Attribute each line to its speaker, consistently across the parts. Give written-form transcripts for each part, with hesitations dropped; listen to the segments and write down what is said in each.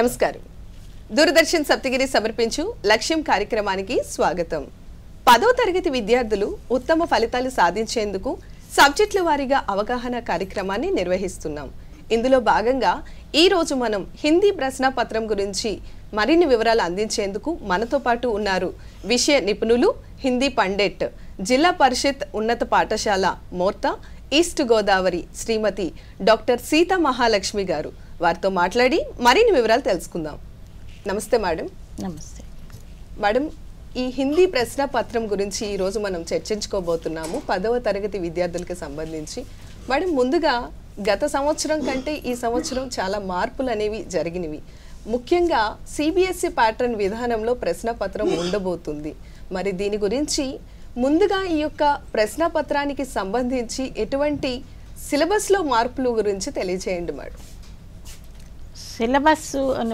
Speaker 1: నమస్కారం. దూరదర్శన్ సప్తగిరి సమర్పించు లక్ష్యం కార్యక్రమానికి స్వాగతం. 10వ తరగతి విద్యార్థులు ఉత్తమ ఫలితాలు సాధించేందుకు సబ్జెక్టుల వారీగా అవగాహన కార్యక్రమాన్ని నిర్వహిస్తున్నాం. ఇందులో భాగంగా ఈ రోజు మనం హిందీ ప్రశ్నపత్రం గురించి మరిన్ని వివరాలు అందించేందుకు మనతో పాటు ఉన్నారు విషయ నిపుణులు, హిందీ పండిట్, జిల్లా పరిషత్ ఉన్నత పాఠశాల మోర్తా, ఈస్ట్ గోదావరి శ్రీమతి డాక్టర్ సీతా మహాలక్ష్మి గారు. వారితో మాట్లాడి మరిన్ని వివరాలు తెలుసుకుందాం. నమస్తే మేడం.
Speaker 2: నమస్తే
Speaker 1: మేడం, ఈ హిందీ ప్రశ్న పత్రం గురించి ఈరోజు మనం చర్చించుకోబోతున్నాము 10వ తరగతి విద్యార్థులకు సంబంధించి. మేడం, ముందుగా గత సంవత్సరం కంటే ఈ సంవత్సరం చాలా మార్పులు అనేవి జరిగినవి. ముఖ్యంగా సిబిఎస్ఈ ప్యాటర్న్ విధానంలో ప్రశ్న పత్రం ఉండబోతుంది. మరి దీని గురించి ముందుగా ఈ యొక్క ప్రశ్న పత్రానికి సంబంధించి ఎటువంటి సిలబస్లో మార్పుల గురించి తెలియజేయండి మేడం.
Speaker 2: సిలబస్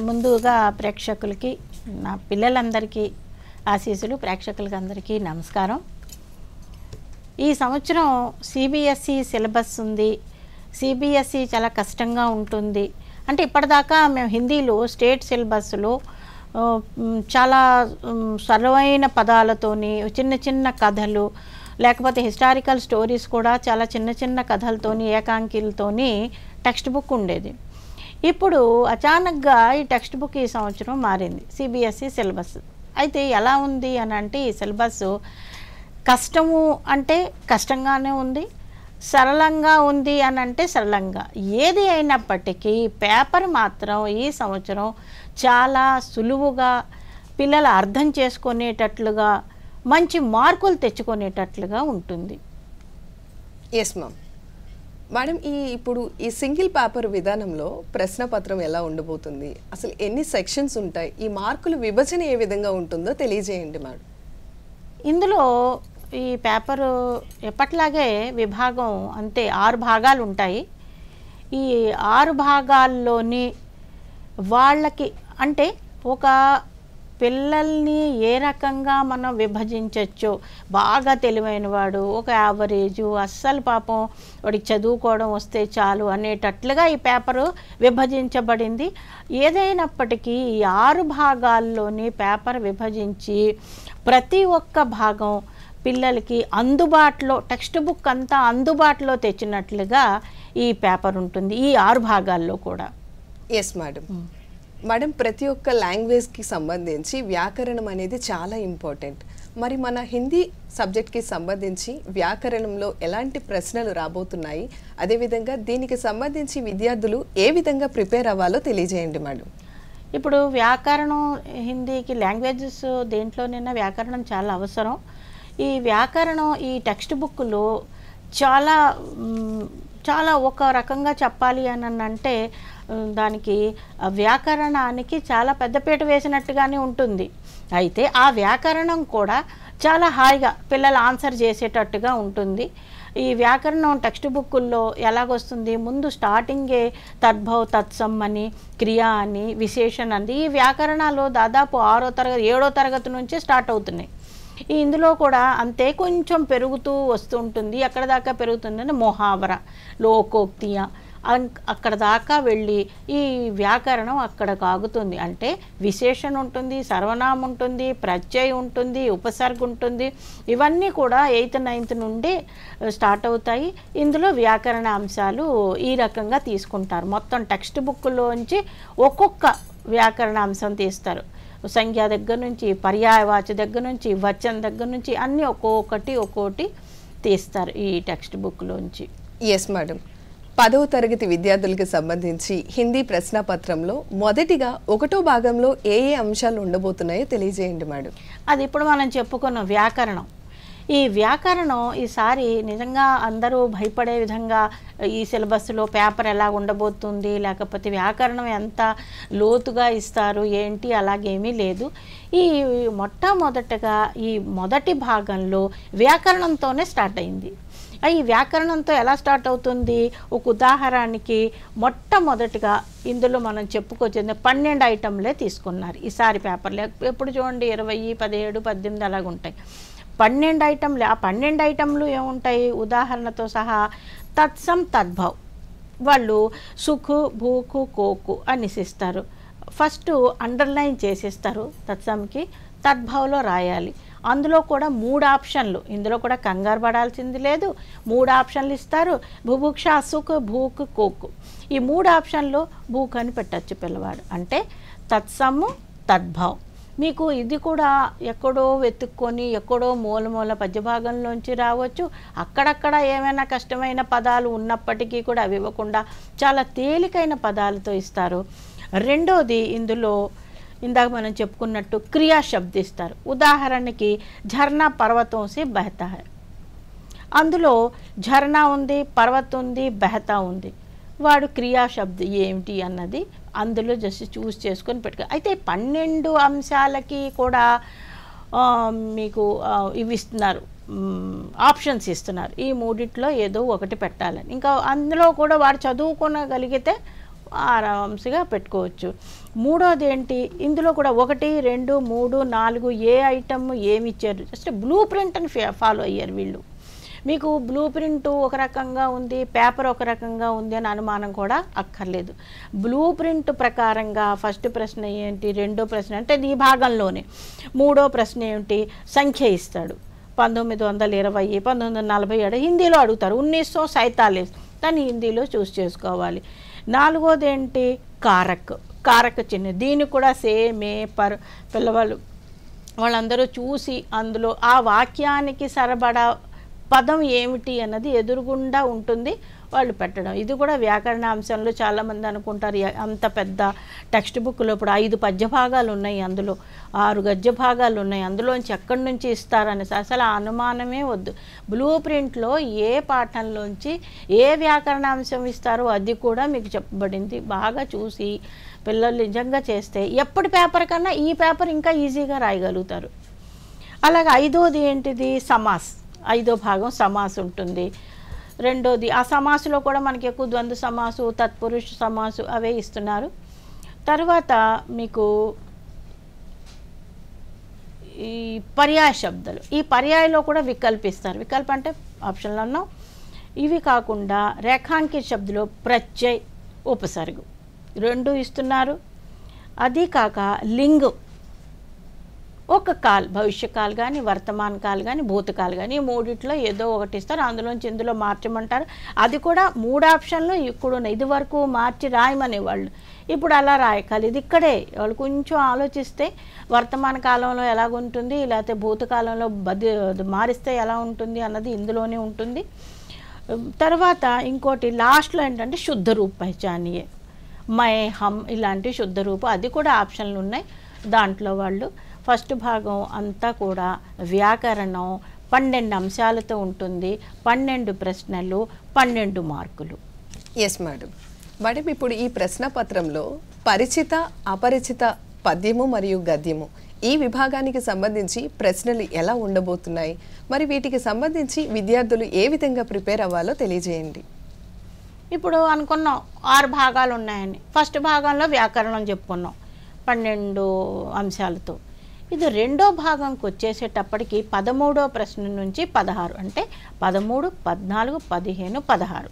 Speaker 2: ముందుగా ప్రేక్షకులకి, నా పిల్లలందరికీ ఆశీస్సులు, ప్రేక్షకులకి అందరికీ నమస్కారం. ఈ సంవత్సరం సిబిఎస్ఈ సిలబస్ ఉంది. సిబిఎస్ఈ చాలా కష్టంగా ఉంటుంది. అంటే ఇప్పటిదాకా మేము హిందీలో స్టేట్ సిలబస్లో చాలా సరళమైన పదాలతోని, చిన్న చిన్న కథలు, లేకపోతే హిస్టారికల్ స్టోరీస్ కూడా చాలా చిన్న చిన్న కథలతోని, ఏకాంకీలతోని టెక్స్ట్ బుక్ ఉండేది. ఇప్పుడు అచానక్గా ఈ టెక్స్ట్ బుక్ ఈ సంవత్సరం మారింది, సిబిఎస్ఈ సిలబస్. అయితే ఎలా ఉంది అని అంటే ఈ సిలబస్ కష్టము అంటే కష్టంగానే ఉంది, సరళంగా ఉంది అని అంటే సరళంగా. ఏది అయినప్పటికీ పేపర్ మాత్రం ఈ సంవత్సరం చాలా సులువుగా, పిల్లలు అర్థం చేసుకునేటట్లుగా, మంచి మార్కులు తెచ్చుకునేటట్లుగా ఉంటుంది.
Speaker 1: Yes ma'am. మేడం, ఇప్పుడు ఈ సింగిల్ పేపర్ విధానంలో ప్రశ్న పత్రం ఎలా ఉండబోతుంది, అసలు ఎన్ని సెక్షన్స్ ఉంటాయి, ఈ మార్కుల విభజన ఏ విధంగా ఉంటుందో తెలియజేయండి మేడం.
Speaker 2: ఇందులో ఈ పేపరు ఎప్పట్లాగే విభాగం అంతే 6 భాగాలు ఉంటాయి. ఈ 6 భాగాల్లోని వాళ్ళకి అంటే ఒక పిల్లల్ని ఏ రకంగా మనం విభజించవచ్చో, బాగా తెలివైన వాడు, ఒక యావరేజు, అస్సలు పాపం వాడికి చదువుకోవడం వస్తే చాలు అనేటట్లుగా ఈ పేపరు విభజించబడింది. ఏదైనప్పటికీ ఈ 6 భాగాల్లోని పేపర్ విభజించి ప్రతి ఒక్క భాగం పిల్లలకి అందుబాటులో, టెక్స్ట్ బుక్ అంతా అందుబాటులో తెచ్చినట్లుగా ఈ పేపర్ ఉంటుంది ఈ 6 భాగాల్లో కూడా.
Speaker 1: Yes madam. మేడం, ప్రతి ఒక్క లాంగ్వేజ్కి సంబంధించి వ్యాకరణం అనేది చాలా ఇంపార్టెంట్. మరి మన హిందీ సబ్జెక్ట్కి సంబంధించి వ్యాకరణంలో ఎలాంటి ప్రశ్నలు రాబోతున్నాయి, అదేవిధంగా దీనికి సంబంధించి విద్యార్థులు ఏ విధంగా ప్రిపేర్ అవ్వాలో తెలియజేయండి మేడం.
Speaker 2: ఇప్పుడు వ్యాకరణం హిందీకి లాంగ్వేజెస్ దేంట్లోనైనా వ్యాకరణం చాలా అవసరం. ఈ వ్యాకరణం ఈ టెక్స్ట్ బుక్లో చాలా చాలా ఒక రకంగా చెప్పాలి అని అంటే దానికి వ్యాకరణానికి చాలా పెద్దపీట వేసినట్టుగానే ఉంటుంది. అయితే ఆ వ్యాకరణం కూడా చాలా హాయిగా పిల్లలు ఆన్సర్ చేసేటట్టుగా ఉంటుంది. ఈ వ్యాకరణం టెక్స్ట్ బుక్కుల్లో ఎలాగొస్తుంది, ముందు స్టార్టింగే తద్భవ్, తత్సం అని, క్రియా అని, విశేషణ అని, ఈ వ్యాకరణాలు దాదాపు 6వ తరగతి 7వ తరగతి నుంచే స్టార్ట్ అవుతున్నాయి. ఇందులో కూడా అంతే కొంచెం పెరుగుతూ వస్తుంటుంది. ఎక్కడ దాకా పెరుగుతుందని మొహావర, లోకోక్తియ, అక్కడ దాకా వెళ్ళి ఈ వ్యాకరణం అక్కడ కాగుతుంది. అంటే విశేషణ ఉంటుంది, సర్వనామం ఉంటుంది, ప్రత్యయం ఉంటుంది, ఉపసర్గ ఉంటుంది. ఇవన్నీ కూడా 8th 9th నుండి స్టార్ట్ అవుతాయి. ఇందులో వ్యాకరణ అంశాలు ఈ రకంగా తీసుకుంటారు. మొత్తం టెక్స్ట్ బుక్లోంచి ఒక్కొక్క వ్యాకరణ అంశం తీస్తారు. సంఖ్య దగ్గర నుంచి, పర్యాయవాచ దగ్గర నుంచి, వచనం దగ్గర నుంచి అన్నీ ఒక్కొక్కటి తీస్తారు ఈ టెక్స్ట్ బుక్లోంచి.
Speaker 1: Yes madam. 10వ తరగతి విద్యార్థులకు సంబంధించి హిందీ ప్రశ్నపత్రంలో మొదటిగా 1వ భాగంలో ఏ ఏ అంశాలు ఉండబోతున్నాయో తెలియజేయండి మేడం.
Speaker 2: అది ఇప్పుడు మనం చెప్పుకున్నాం వ్యాకరణం. ఈ వ్యాకరణం ఈసారి నిజంగా అందరూ భయపడే విధంగా ఈ సిలబస్లో పేపర్ ఎలా ఉండబోతుంది, లేకపోతే వ్యాకరణం ఎంత లోతుగా ఇస్తారు ఏంటి, అలాగేమీ లేదు. ఈ మొట్టమొదటగా ఈ మొదటి భాగంలో వ్యాకరణంతోనే స్టార్ట్ అయింది. ఈ వ్యాకరణంతో ఎలా స్టార్ట్ అవుతుంది, ఒక ఉదాహరణకి మొట్టమొదటిగా ఇందులో మనం చెప్పుకొచ్చింది 12 ఐటమ్లే తీసుకున్నారు ఈసారి పేపర్లో. ఎప్పుడు చూడండి 20, 17, 18 అలాగుంటాయి. 12 ఐటమ్లు. ఆ 12 ఐటమ్లు ఏముంటాయి, ఉదాహరణతో సహా తత్సం, తద్భవ్, వాళ్ళు సుఖు, భూకు, కోకు అనేసిస్తారు. ఫస్ట్ అండర్లైన్ చేసేస్తారు తత్సంకి, తద్భావలో రాయాలి. అందులో కూడా 3 ఆప్షన్లు, ఇందులో కూడా కంగారు పడాల్సింది లేదు. 3 ఆప్షన్లు ఇస్తారు, బుభుక్ష, సుఖ్, భూక్, కోక్. ఈ 3 ఆప్షన్లు భూక్ అని పెట్టచ్చు పిల్లవాడు. అంటే తత్సము తద్భావ్. మీకు ఇది కూడా ఎక్కడో వెతుక్కొని ఎక్కడో మూల పద్యభాగంలోంచి రావచ్చు. అక్కడక్కడ ఏమైనా కష్టమైన పదాలు ఉన్నప్పటికీ కూడా అవి ఇవ్వకుండా చాలా తేలికైన పదాలతో ఇస్తారు. రెండోది ఇందులో ఇందాక మనం చెప్పుకున్నట్టు క్రియా శబ్ద ఇస్తారు. ఉదాహరణకి ఝర్నా పర్వతం సే బహతా హై. అందులో ఝర్నా ఉంది, పర్వతం ఉంది, బహతా ఉంది. వాడు క్రియా శబ్ద ఏమిటి అన్నది అందులో జస్ట్ చూస్ చేసుకొని పెట్టుకో. అయితే 12 అంశాలకి కూడా మీకు ఇవి ఇస్తున్నారు, ఆప్షన్స్ ఇస్తున్నారు. ఈ మూడిట్లో ఏదో ఒకటి పెట్టాలని. ఇంకా అందులో కూడా వాడు చదువుకోగలిగితే ఆరాంసగా పెట్టుకోవచ్చు. మూడోది ఏంటి, ఇందులో కూడా 1, 2, 3, 4 ఏ ఐటమ్ ఏమి ఇచ్చారు, జస్ట్ బ్లూ ప్రింట్ అని ఫాలో అయ్యారు వీళ్ళు. మీకు బ్లూ ప్రింట్ ఒక రకంగా ఉంది, పేపర్ ఒక రకంగా ఉంది అని అనుమానం కూడా అక్కర్లేదు. బ్లూ ప్రింట్ ప్రకారంగా ఫస్ట్ ప్రశ్న ఏంటి, రెండో ప్రశ్న అంటే ఈ భాగంలోనే, మూడో ప్రశ్న ఏమిటి, సంఖ్య ఇస్తాడు. 1920, 1947 హిందీలో అడుగుతారు. 1947 దాన్ని హిందీలో చూస్ చేసుకోవాలి. నాలుగోది ఏంటి, కారక్ చిహ్నం. దీన్ని కూడా సేమే వాళ్ళందరూ చూసి అందులో ఆ వాక్యానికి సరిపడా పదం ఏమిటి అన్నది ఎదురుగుండా ఉంటుంది వాళ్ళు పెట్టడం. ఇది కూడా వ్యాకరణ అంశంలో చాలామంది అనుకుంటారు అంత పెద్ద టెక్స్ట్ బుక్లో ఇప్పుడు 5 పద్య భాగాలు ఉన్నాయి, అందులో 6 గద్య భాగాలు ఉన్నాయి, అందులోంచి ఎక్కడి నుంచి ఇస్తారని అసలు ఆ అనుమానమే వద్దు. బ్లూ ప్రింట్లో ఏ పాఠంలోంచి ఏ వ్యాకరణ అంశం ఇస్తారో అది కూడా మీకు చెప్పబడింది. బాగా చూసి పిల్లలు నిజంగా చేస్తే ఎప్పటి పేపర్ కన్నా ఈ పేపర్ ఇంకా ఈజీగా రాయగలుగుతారు. అలాగే ఐదోది ఏంటిది, సమాస్. 5వ భాగం సమాస్ ఉంటుంది. రెండోది ఆ సమాసులో కూడా మనకి ఎక్కువ ద్వంద్వ సమాసు, తత్పురుష సమాసు అవే ఇస్తున్నారు. తర్వాత మీకు ఈ పర్యాయ శబ్దాలు, ఈ పర్యాయలో కూడా వికల్పిస్తారు. వికల్ప అంటే ఆప్షన్లో ఉన్నాం. ఇవి కాకుండా రేఖాంకిత శబ్దంలో ప్రత్యయ్, ఉపసర్గు 2 ఇస్తున్నారు. అది కాక లింగు, ఒక కాల్, భవిష్యకాల్ కానీ, వర్తమాన కాల్ కానీ, భూతకాల్ కానీ, ఈ మూడిట్లో ఏదో ఒకటి ఇస్తారు. అందులోంచి ఇందులో మార్చమంటారు. అది కూడా 3 ఆప్షన్లు ఇప్పుడు ఇది వరకు మార్చి రాయమనేవాళ్ళు, ఇప్పుడు అలా రాయకాలి. ఇది ఇక్కడే వాళ్ళు కొంచెం ఆలోచిస్తే వర్తమాన కాలంలో ఎలాగుంటుంది, లేకపోతే భూతకాలంలో మారిస్తే ఎలా ఉంటుంది అన్నది ఇందులోనే ఉంటుంది. తర్వాత ఇంకోటి లాస్ట్లో ఏంటంటే శుద్ధ రూప పహచానియే, మై, హమ్ ఇలాంటి శుద్ధ రూపం, అది కూడా ఆప్షన్లు ఉన్నాయి. దాంట్లో వాళ్ళు ఫస్ట్ భాగం అంతా కూడా వ్యాకరణం 12 అంశాలతో ఉంటుంది. 12 ప్రశ్నలు, 12 మార్కులు.
Speaker 1: Yes madam. మేడం, ఇప్పుడు ఈ ప్రశ్న పత్రంలో పరిచిత, అపరిచిత పద్యము మరియు గద్యము ఈ విభాగానికి సంబంధించి ప్రశ్నలు ఎలా ఉండబోతున్నాయి, మరి వీటికి సంబంధించి విద్యార్థులు ఏ విధంగా ప్రిపేర్ అవ్వాలో తెలియజేయండి.
Speaker 2: ఇప్పుడు అనుకున్నాం 6 భాగాలు ఉన్నాయని. ఫస్ట్ భాగంలో వ్యాకరణం చెప్పుకున్నాం 12 అంశాలతో. ఇది రెండో భాగంకి వచ్చేసేటప్పటికి 13వ ప్రశ్న నుంచి 16, అంటే 13, 14, 15, 16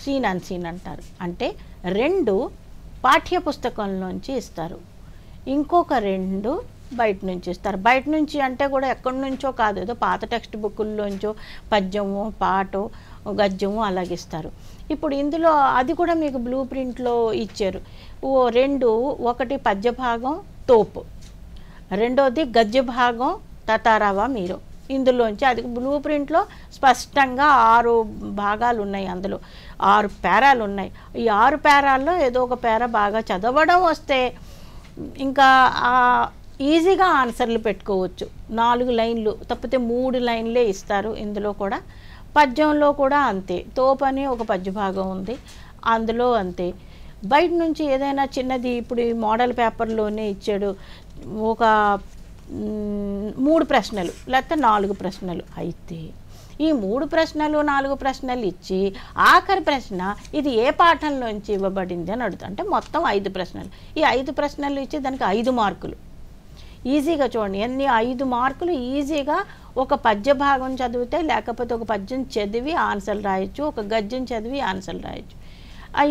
Speaker 2: సీన్ అండ్ సీన్ అంటారు. అంటే 2 పాఠ్యపుస్తకంలోంచి ఇస్తారు, ఇంకొక 2 బయట నుంచి ఇస్తారు. బయట నుంచి అంటే కూడా ఎక్కడి నుంచో కాదు, ఏదో పాత టెక్స్ట్ బుక్కుల్లోంచో పద్యము, పాటో, గద్యము అలాగిస్తారు. ఇప్పుడు ఇందులో అది కూడా మీకు బ్లూ ప్రింట్లో ఇచ్చారు. 2, ఒకటి పద్య భాగం తోపు, రెండోది గద్య భాగం తతారావా మీరు. ఇందులోంచి అది బ్లూ ప్రింట్లో స్పష్టంగా 6 భాగాలు ఉన్నాయి, అందులో 6 పేరాలు ఉన్నాయి. ఈ 6 పేరాల్లో ఏదో ఒక పేర బాగా చదవడం వస్తే ఇంకా ఈజీగా ఆన్సర్లు పెట్టుకోవచ్చు. 4 లైన్లు తప్పితే 3 లైన్లే ఇస్తారు. ఇందులో కూడా పద్యంలో కూడా అంతే, తోపని ఒక పద్య భాగం ఉంది, అందులో అంతే. బయట నుంచి ఏదైనా చిన్నది ఇప్పుడు ఈ మోడల్ పేపర్లోనే ఇచ్చాడు, ఒక 3 ప్రశ్నలు లేకపోతే 4 ప్రశ్నలు. అయితే ఈ 3 ప్రశ్నలు 4 ప్రశ్నలు ఇచ్చి ఆఖరి ప్రశ్న ఇది ఏ పాఠంలోంచి ఇవ్వబడింది అని అడుగుతా, అంటే మొత్తం 5 ప్రశ్నలు. ఈ 5 ప్రశ్నలు ఇచ్చి దానికి 5 మార్కులు. ఈజీగా చూడండి ఎన్ని 5 మార్కులు ఈజీగా. ఒక పద్య భాగం చదివితే లేకపోతే ఒక పద్యం చదివి ఆన్సర్లు రాయొచ్చు, ఒక గద్యం చదివి ఆన్సర్లు రాయొచ్చు.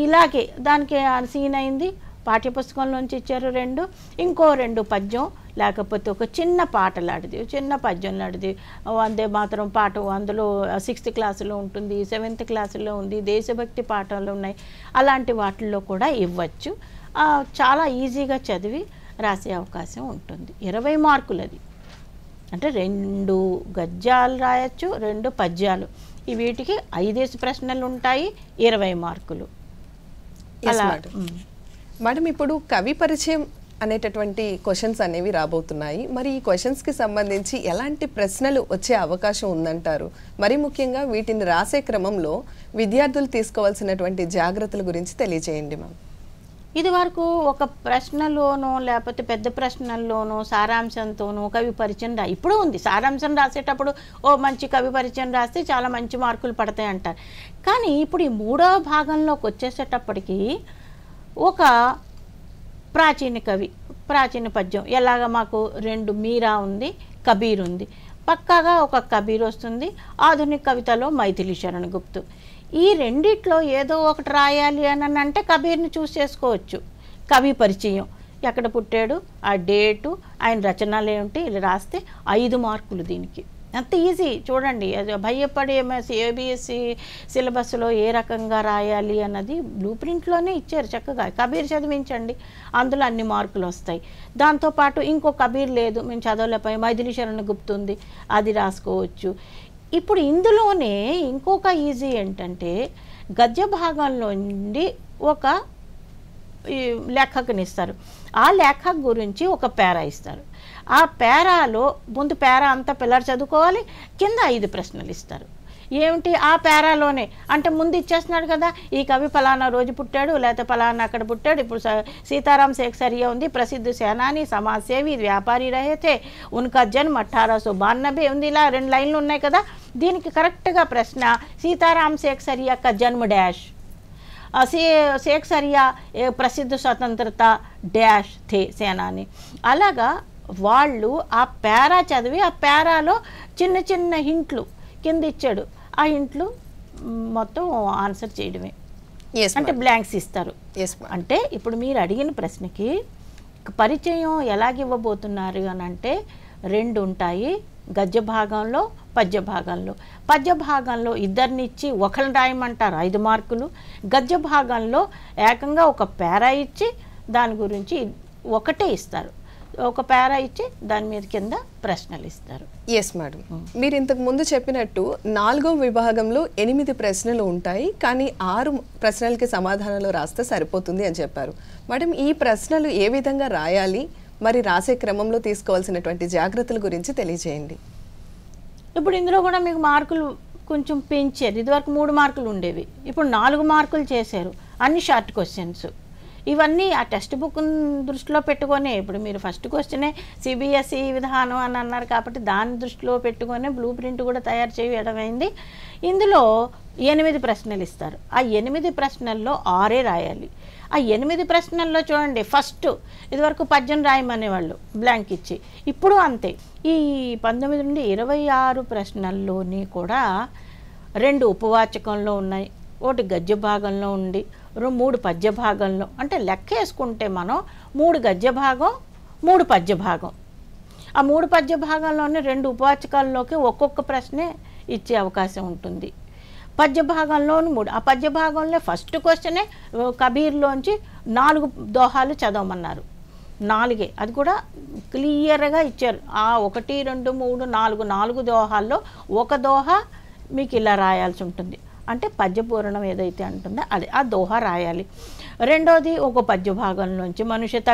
Speaker 2: ఇలాగే దానికి సీన్ అయింది, పాఠ్యపుస్తకంలోంచి ఇచ్చారు 2, ఇంకో 2 పద్యం, లేకపోతే ఒక చిన్న పాట లాంటిది, చిన్న పద్యం లాంటిది. వందే మాతరం పాట అందులో 6th క్లాసులో ఉంటుంది, 7th క్లాసులో ఉంది, దేశభక్తి పాఠాలు ఉన్నాయి. అలాంటి వాటిల్లో కూడా ఇవ్వచ్చు. చాలా ఈజీగా చదివి రాసే అవకాశం ఉంటుంది. 20 మార్కులు అది. అంటే 2 గద్యాలు రాయొచ్చు, 2 పద్యాలు. వీటికి 5 ప్రశ్నలు ఉంటాయి, 20 మార్కులు.
Speaker 1: మేడం, ఇప్పుడు కవి పరిచయం అనేటటువంటి క్వశ్చన్స్ అనేవి రాబోతున్నాయి. మరి ఈ క్వశ్చన్స్కి సంబంధించి ఎలాంటి ప్రశ్నలు వచ్చే అవకాశం ఉందంటారు? మరి ముఖ్యంగా వీటిని రాసే క్రమంలో విద్యార్థులు తీసుకోవాల్సినటువంటి జాగ్రత్తల గురించి తెలియజేయండి మ్యామ్.
Speaker 2: ఇది వరకు ఒక ప్రశ్నలోనో లేకపోతే పెద్ద ప్రశ్నల్లోనో సారాంశంతోనో కవి పరిచయం ఇప్పుడు ఉంది. సారాంశం రాసేటప్పుడు మంచి కవి పరిచయం రాస్తే చాలా మంచి మార్కులు పడతాయి అంటారు. కానీ ఇప్పుడు ఈ 3వ భాగంలోకి వచ్చేసేటప్పటికి ఒక ప్రాచీన కవి, ప్రాచీన పద్యం, ఎలాగ మాకు 2 మీరా ఉంది, కబీర్ ఉంది, పక్కాగా ఒక కబీర్ వస్తుంది. ఆధునిక కవితలో మైథిలి శరణ్ గుప్తు. ఈ రెండిట్లో ఏదో ఒకటి రాయాలి అని అంటే కబీర్ని చూస్ చేసుకోవచ్చు. కవి పరిచయం, ఎక్కడ పుట్టాడు, ఆ డేటు, ఆయన రచనలు ఏమిటి, ఇలా రాస్తే 5 మార్కులు. దీనికి అంత ఈజీ. చూడండి, అది భయపడే ఏబిఎస్సి సిలబస్లో ఏ రకంగా రాయాలి అన్నది బ్లూ ప్రింట్లోనే ఇచ్చారు చక్కగా. కబీర్ చదివించండి, అందులో అన్ని మార్కులు వస్తాయి. దాంతోపాటు ఇంకో కబీర్ లేదు, మేము చదవలేకపోయి, మైథిలి శరణ్ గుప్తుంది, అది రాసుకోవచ్చు. ఇప్పుడు ఇందులోనే ఇంకొక ఈజీ ఏంటంటే గద్య భాగంలో నుండి ఒక లేఖకుని ఇస్తారు. ఆ లేఖకు గురించి ఒక పేరా ఇస్తారు. ఆ పేరాలో ముందు పేరా అంతా పిల్లలు చదువుకోవాలి, కింద 5 ప్రశ్నలు ఇస్తారు. ఏమిటి ఆ పేరాలోనే అంటే ముందు ఇచ్చేస్తున్నాడు కదా, ఈ కవి ఫలానా రోజు పుట్టాడు, లేకపోతే ఫలానా అక్కడ పుట్టాడు. ఇప్పుడు సీతారాం సేక్సరియా ఉంది, ప్రసిద్ధ సేనాని, సమాజసేవి, వ్యాపారి రహేతే, ఉన్కా జన్మ 1892 ఉంది. ఇలా 2 లైన్లు ఉన్నాయి కదా. దీనికి కరెక్ట్గా ప్రశ్న సీతారాం సేక్సరియా కా జన్మ డాష్, సేక్సరియా ప్రసిద్ధ స్వతంత్రత డాష్ థే సేనాని. అలాగా వాళ్ళు ఆ పేరా చదివి ఆ పేరాలో చిన్న చిన్న హింట్లు కింద ఇచ్చాడు, ఆ హింట్లు మొత్తం ఆన్సర్ చేయడమే. అంటే బ్లాంక్స్ ఇస్తారు. అంటే ఇప్పుడు మీరు అడిగిన ప్రశ్నకి పరిచయం ఎలాగివ్వబోతున్నారు అని అంటే 2 ఉంటాయి, గద్య భాగంలో, పద్య భాగంలో. పద్య భాగంలో ఇద్దరినిచ్చి ఒకరిని రాయమంటారు, 5 మార్కులు. గద్య భాగంలో ఏకంగా ఒక పేరా ఇచ్చి దాని గురించి ఒకటే ఇస్తారు, ఒక పేరా ఇచ్చి దాని మీద కింద ప్రశ్నలు ఇస్తారు.
Speaker 1: ఎస్ మేడం, మీరు ఇంతకు ముందు చెప్పినట్టు 4వ విభాగంలో 8 ప్రశ్నలు ఉంటాయి, కానీ 6 ప్రశ్నలకి సమాధానాలు రాస్తే సరిపోతుంది అని చెప్పారు. మేడం, ఈ ప్రశ్నలు ఏ విధంగా రాయాలి, మరి రాసే క్రమంలో తీసుకోవాల్సినటువంటి జాగ్రత్తల గురించి తెలియజేయండి.
Speaker 2: ఇప్పుడు ఇందులో కూడా మీకు మార్కులు కొంచెం పెంచారు. ఇదివరకు 3 మార్కులు ఉండేవి, ఇప్పుడు 4 మార్కులు చేశారు. అన్ని షార్ట్ క్వశ్చన్స్. ఇవన్నీ ఆ టెక్స్ట్ బుక్ దృష్టిలో పెట్టుకొని, ఇప్పుడు మీరు ఫస్ట్ క్వశ్చనే సిబిఎస్ఈ విధానం అని అన్నారు కాబట్టి దాన్ని దృష్టిలో పెట్టుకొని బ్లూ ప్రింట్ కూడా తయారు చేయడం అయింది. ఇందులో 8 ప్రశ్నలు ఇస్తారు. ఆ 8 ప్రశ్నల్లో 6 రాయాలి. ఆ 8 ప్రశ్నల్లో చూడండి, ఫస్ట్ ఇదివరకు పద్యం రాయమనేవాళ్ళు బ్లాంక్ ఇచ్చి, ఇప్పుడు అంతే. ఈ 19 నుండి 26 ప్రశ్నల్లోని కూడా 2 ఉపవాచకంలో ఉన్నాయి, 1 గద్య భాగంలో ఉండి 3 పద్య భాగంలో. అంటే లెక్క వేసుకుంటే మనం 3 గద్య భాగం, 3 పద్య భాగం. ఆ 3 పద్య భాగంలోనే 2 ఉపవాచకాల్లోకి ఒక్కొక్క ప్రశ్నే ఇచ్చే అవకాశం ఉంటుంది. పద్య భాగంలోని 3. ఆ పద్య భాగంలో ఫస్ట్ క్వశ్చనే కబీర్లోంచి 4 దోహాలు చదవమన్నారు. 4, అది కూడా క్లియర్గా ఇచ్చారు. 1, 2, 3, 4 దోహాల్లో ఒక దోహ మీకు ఇలా రాయాల్సి ఉంటుంది. అంటే పద్యపూరణం ఏదైతే అంటుందో అది ఆ దోహ రాయాలి. రెండోది ఒక పద్య భాగంలోంచి మనుష్యత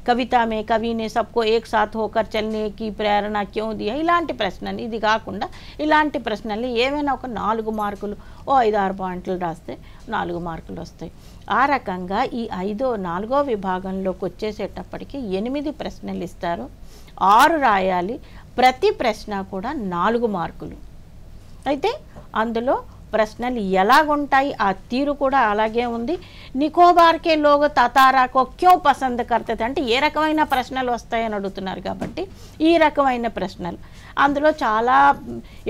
Speaker 2: కవితా మే కవినే సబ్కో ఏక్ సాత్ హోకర్ చల్నే కి ప్రేరణ క్యూ దియా, ఇలాంటి ప్రశ్నలు. ఇది కాకుండా ఇలాంటి ప్రశ్నలు ఏమైనా ఒక 4 మార్కులు, 5-6 పాయింట్లు రాస్తే 4 మార్కులు వస్తాయి. ఆ రకంగా ఈ 4వ విభాగంలోకి వచ్చేసేటప్పటికి 8 ప్రశ్నలు ఇస్తారు, 6 రాయాలి. ప్రతి ప్రశ్న కూడా 4 మార్కులు. అయితే అందులో ప్రశ్నలు ఎలాగుంటాయి, ఆ తీరు కూడా అలాగే ఉంది. నికోబార్కే లోగ తతారాకో క్యూ పసంద్ కర్తది అంటే ఏ రకమైన ప్రశ్నలు వస్తాయని అడుగుతున్నారు కాబట్టి ఈ రకమైన ప్రశ్నలు. అందులో చాలా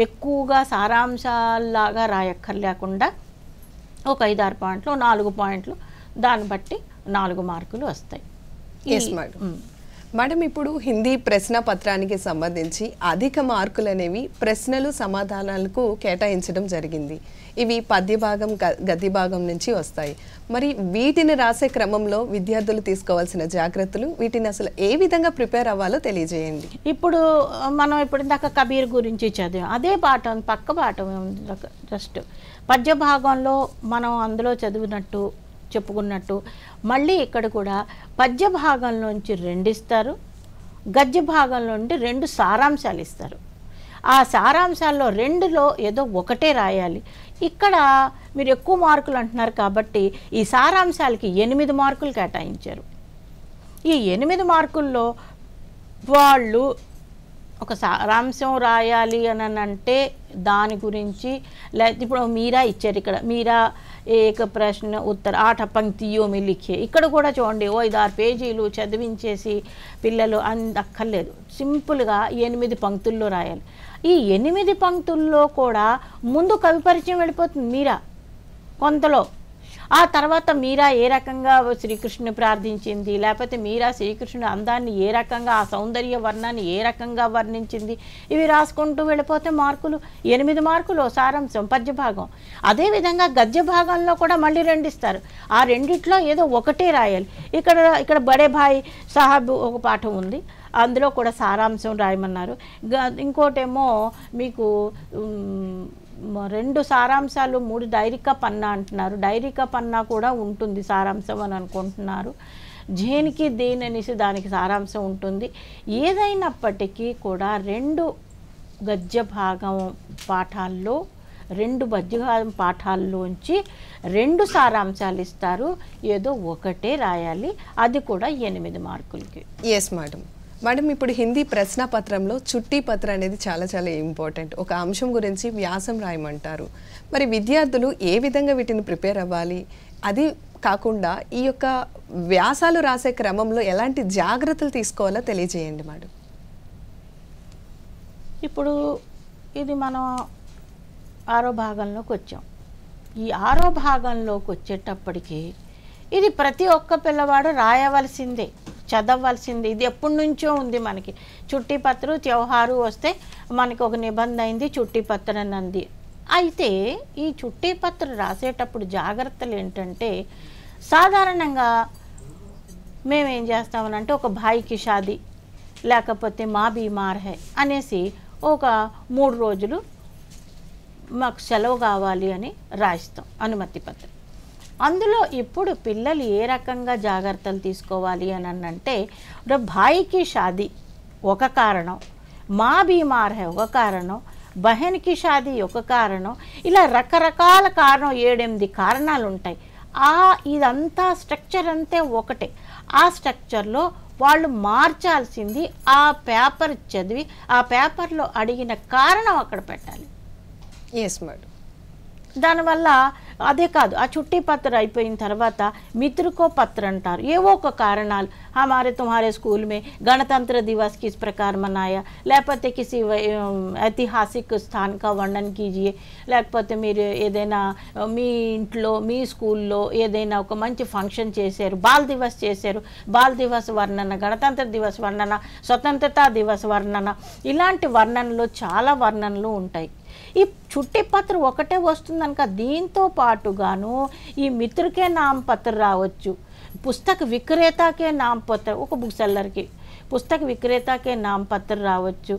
Speaker 2: ఎక్కువగా సారాంశాలాగా రాయక్కర్లేకుండా ఒక 5-6 పాయింట్లు, 4 పాయింట్లు, దాన్ని బట్టి 4 మార్కులు వస్తాయి.
Speaker 1: Yes madam. మేడం, ఇప్పుడు హిందీ ప్రశ్న పత్రానికి సంబంధించి అధిక మార్కులు అనేవి ప్రశ్నలు సమాధానాలకు కేటాయించడం జరిగింది. ఇవి పద్య భాగం గద్య భాగం నుంచి వస్తాయి. మరి వీటిని రాసే క్రమంలో విద్యార్థులు తీసుకోవాల్సిన జాగ్రత్తలు, వీటిని అసలు ఏ విధంగా ప్రిపేర్ అవ్వాలో తెలియజేయండి.
Speaker 2: ఇప్పుడు మనం ఇందాక కబీర్ గురించి చదివాం, అదే పాఠం పక్క పాఠం జస్ట్ పద్య భాగంలో మనం అందులో చదివినట్టు చెప్పుకున్నట్టు మళ్ళీ ఇక్కడ కూడా పద్య భాగంలోంచి 2 ఇస్తారు, గద్య భాగంలో నుండి 2 సారాంశాలు ఇస్తారు. ఆ సారాంశాల్లో 2లో ఏదో ఒకటే రాయాలి. ఇక్కడ మీరు ఎక్కువ మార్కులు అంటున్నారు కాబట్టి ఈ సారాంశాలకి 8 మార్కులు కేటాయించారు. ఈ 8 మార్కుల్లో వాళ్ళు ఒక సారాంశం రాయాలి అని అంటే దాని గురించి ఇప్పుడు మీరా ఇచ్చారు. ఇక్కడ మీరా ఏక ప్రశ్న ఉత్తర 8 పంక్తియో మీ లిఖే. ఇక్కడ కూడా చూడండి 5-6 పేజీలు చదివించేసి పిల్లలు అక్కర్లేదు, సింపుల్గా 8 పంక్తుల్లో రాయాలి. ఈ 8 పంక్తుల్లో కూడా ముందు కవి పరిచయం వెళ్ళిపోతుంది మీరా కొంతలో. ఆ తర్వాత మీరా ఏ రకంగా శ్రీకృష్ణుని ప్రార్థించింది, లేకపోతే మీరా శ్రీకృష్ణుని అందాన్ని ఏ రకంగా, ఆ సౌందర్య వర్ణాన్ని ఏ రకంగా వర్ణించింది, ఇవి రాసుకుంటూ వెళ్ళిపోతే మార్కులు 8 మార్కులు సారాంశం పద్య భాగం. అదేవిధంగా గద్య భాగంలో కూడా మళ్ళీ 2 ఇస్తారు. ఆ 2లో ఏదో ఒకటే రాయాలి. ఇక్కడ బడే భాయ్ సాహబ్ ఒక పాఠం ఉంది, అందులో కూడా సారాంశం రాయమన్నారు. ఇంకోటేమో మీకు 2 సారాంశాలు 3 డైరికా పన్నా అంటున్నారు. డైరికా పన్నా కూడా ఉంటుంది సారాంశం అని అనుకుంటున్నారు. దేనికి దేని అనేసి దానికి సారాంశం ఉంటుంది. ఏదైనప్పటికీ కూడా 2 గద్య భాగం పాఠాల్లో 2 పద్య భాగం పాఠాల్లోంచి 2 సారాంశాలు ఇస్తారు. ఏదో ఒకటే రాయాలి, అది కూడా 8 మార్కులకి.
Speaker 1: Yes madam. మేడం, ఇప్పుడు హిందీ ప్రశ్న పత్రంలో చుట్టి పత్ర అనేది చాలా చాలా ఇంపార్టెంట్. ఒక అంశం గురించి వ్యాసం రాయమంటారు. మరి విద్యార్థులు ఏ విధంగా వీటిని ప్రిపేర్ అవ్వాలి, అది కాకుండా ఈ యొక్క వ్యాసాలు రాసే క్రమంలో ఎలాంటి జాగ్రత్తలు తీసుకోవాలో తెలియజేయండి మేడం.
Speaker 2: ఇప్పుడు ఇది మనం 6వ భాగంలోకి వచ్చాం. ఈ 6వ భాగంలోకి వచ్చేటప్పటికి ఇది ప్రతి ఒక్క పిల్లవాడు రాయవలసిందే, చదవలసింది. ఇది ఎప్పటి నుంచో ఉంది మనకి. చుట్టి పత్రు త్యవహారు వస్తే మనకి ఒక నిబంధన అయింది చుట్టి పత్ర నంది. అయితే ఈ చుట్టి పత్ర రాసేటప్పుడు జాగ్రత్తలు ఏంటంటే, సాధారణంగా మేమేం చేస్తామనంటే ఒక భాయికి షాదీ లేకపోతే మా బీమార్ హై అనేసి ఒక 3 రోజులు మాకు సెలవు కావాలి అని రాయిస్తాం అనుమతి పత్రం. అందులో ఇప్పుడు పిల్లలు ఏ రకంగా జాగ్రత్తలు తీసుకోవాలి అని అంటే, భాయికి షాదీ ఒక కారణం, మా బీమార్ హై ఒక కారణం, బహన్కి షాదీ ఒక కారణం, ఇలా రకరకాల కారణం 7-8 కారణాలు ఉంటాయి. ఇదంతా స్ట్రక్చర్ అంతే ఒకటే. ఆ స్ట్రక్చర్లో వాళ్ళు మార్చాల్సింది ఆ పేపర్ చదివి ఆ పేపర్లో అడిగిన కారణం అక్కడ పెట్టాలి.
Speaker 1: Yes madam.
Speaker 2: దానివల్ల అదే కాదు, ఆ చుట్టి పత్ర అయిపోయిన తర్వాత మిత్రుకో పత్ర అంటారు. ఏవో ఒక కారణాలు, हमारे तुम्हारे स्कूल में गणतंत्र दिवस किस प्रकार मनाया, లేకపోతే किसी ऐतिहासिक स्थान का वर्णन कीजिए, లేకపోతే మీరు ఏదైనా మీ ఇంట్లో మీ స్కూల్లో ఏదైనా ఒక మంచి ఫంక్షన్ చేశారు, బాల్ దివస్ చేశారు, బాల్ దివస్ వర్ణన, గణతంత్ర దివస్ వర్ణన, స్వతంత్రతా దివస్ వర్ణన, ఇలాంటి వర్ణనలు చాలా వర్ణనలు ఉంటాయి. ఈ చుట్టి పత్ర ఒకటే వస్తుందనుక దీంతో పాటుగాను ఈ మిత్రుకే నామపత్ర రావచ్చు, పుస్తక విక్రేతకే నామపత్ర, ఒక బుక్ సెల్లర్కి పుస్తక విక్రేతకే నామపత్ర రావచ్చు.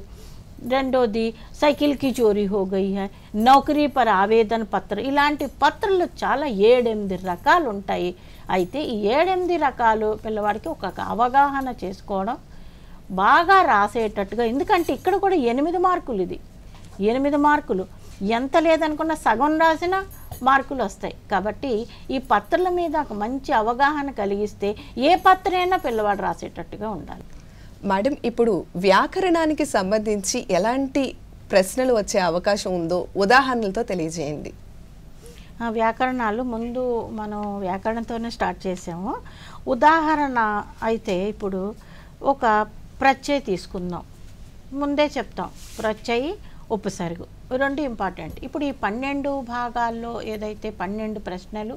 Speaker 2: రెండోది సైకిల్కి చోరీ హో గయి హై, నౌకరీ పర్ ఆవేదన పత్ర, ఇలాంటి పత్రాలు చాలా 7-8 రకాలు ఉంటాయి. అయితే ఈ 7-8 రకాలు పిల్లవాడికి ఒక అవగాహన చేసుకోవడం, బాగా రాసేటట్టుగా, ఎందుకంటే ఇక్కడ కూడా 8 మార్కులు, ఇది 8 మార్కులు, ఎంత లేదనుకున్నా సగం రాసిన మార్కులు వస్తాయి. కాబట్టి ఈ పత్రాల మీద ఒక మంచి అవగాహన కలిగిస్తే ఏ పత్రైనా పిల్లవాడు రాసేటట్టుగా ఉండాలి.
Speaker 1: మేడం, ఇప్పుడు వ్యాకరణానికి సంబంధించి ఎలాంటి ప్రశ్నలు వచ్చే అవకాశం ఉందో ఉదాహరణలతో తెలియజేయండి.
Speaker 2: వ్యాకరణాలు ముందు మనం వ్యాకరణంతోనే స్టార్ట్ చేసాము. ఉదాహరణ అయితే ఇప్పుడు ఒక ప్రత్యయ తీసుకుందాం. ముందే చెప్తాం, ప్రత్యయి ఉపసర్గు 2 ఇంపార్టెంట్. ఇప్పుడు ఈ 12 భాగాల్లో ఏదైతే 12 ప్రశ్నలు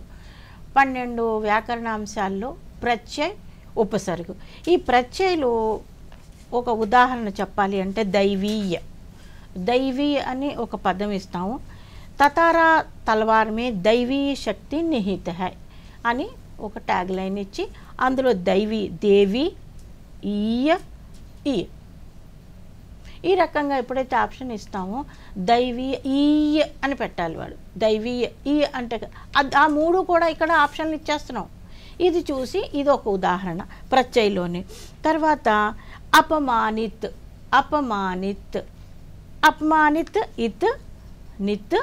Speaker 2: 12 వ్యాకరణాంశాల్లో ప్రత్యయ ఉపసర్గ. ఈ ప్రత్యయలు ఒక ఉదాహరణ చెప్పాలి అంటే దైవీయ. దైవీ అని ఒక పదం ఇస్తాము. తతారా తలవార్ మే దైవీ శక్తి నిహిత హై అని ఒక ట్యాగ్ లైన్ ఇచ్చి అందులో దైవీ దేవి ఈయ ఈ ఈ రకంగా ఎప్పుడైతే ఆప్షన్ ఇస్తామో దైవీయ ఈయ అని పెట్టాలి వాడు. దైవీయ ఈ అంటే ఆ మూడు కూడా ఇక్కడ ఆప్షన్లు ఇచ్చేస్తున్నాం. ఇది చూసి ఇది ఒక ఉదాహరణ ప్రత్యయలోనే. తర్వాత అపమానిత్. అపమానిత్ అపమానిత్ ఇత్ నిత్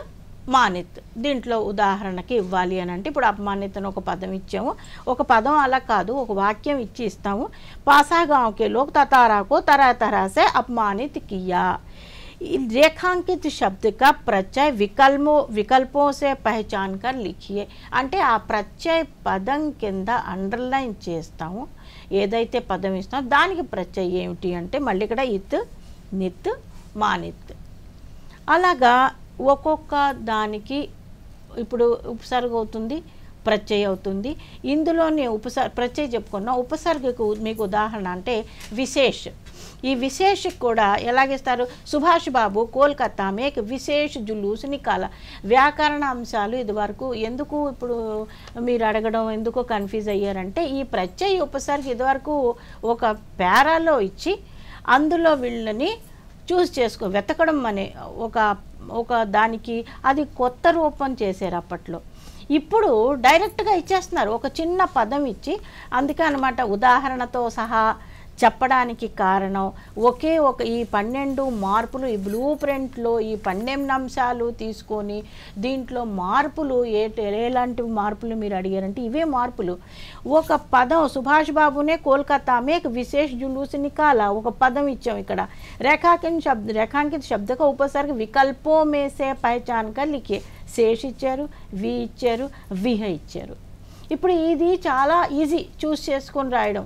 Speaker 2: మానిత్. దీంట్లో ఉదాహరణకి ఇవ్వాలి అని అంటే ఇప్పుడు అపమానిత్ అని ఒక పదం ఇచ్చాము. ఒక పదం అలా కాదు, ఒక వాక్యం ఇచ్చి ఇస్తాము. పాసాగాంవ్కే లోగ్ తతారాకో तरह तरह से अपमानित किया. रेखांकित शब्द का प्रत्यय विकल्पों से पहचान कर लिखिए. అంటే ఆ ప్రత్యయ పదం కింద అండర్లైన్ చేస్తాము. ఏదైతే పదం ఇస్తామో దానికి ప్రత్యయం ఏమిటి అంటే మళ్ళీ ఇక్కడ ఇత్ నిత్ మానిత్. అలాగా ఒక్కొక్క దానికి ఇప్పుడు ఉపసర్గ అవుతుంది, ప్రత్యయ అవుతుంది. ఇందులోనే ప్రత్యయ చెప్పుకున్నాం. ఉపసర్గకు మీకు ఉదాహరణ అంటే విశేష్. ఈ విశేష్ కూడా ఎలాగిస్తారు? సుభాష్ బాబు కోల్కతా మే ఏక్ విశేష్ జులూస్ నికాల. వ్యాకరణ అంశాలు ఇదివరకు ఎందుకు ఇప్పుడు మీరు అడగడం ఎందుకు కన్ఫ్యూజ్ అయ్యారంటే ఈ ప్రత్యయ ఉపసర్గ ఇదివరకు ఒక పేరాలో ఇచ్చి అందులో వీళ్ళని వెతకడం అనే ఒక దానికి అది కొత్త రూపం చేశారు అప్పట్లో. ఇప్పుడు డైరెక్ట్గా ఇచ్చేస్తున్నారు, ఒక చిన్న పదం ఇచ్చి. అందుకే అన్నమాట ఉదాహరణతో సహా చెప్పడానికి కారణం ఒకే ఈ 12 మార్పులు ఈ బ్లూ ప్రింట్లో ఈ 12 అంశాలు తీసుకొని దీంట్లో మార్పులు ఎలాంటి మార్పులు మీరు అడిగారంటే ఇవే మార్పులు. ఒక పదం సుభాష్ బాబునే కోల్కతా మే ఏక్ విశేష్ జులూస్ నికాలా ఒక పదం ఇచ్చాం. ఇక్కడ రేఖాంకిత శబ్ద का उपसर्ग विकल्पों में से पहचान कर लिखिए. శేష్ ఇచ్చారు, వి ఇచ్చారు, విహ ఇచ్చారు. ఇప్పుడు ఇది చాలా ఈజీ చూస్ చేసుకొని రాయడం.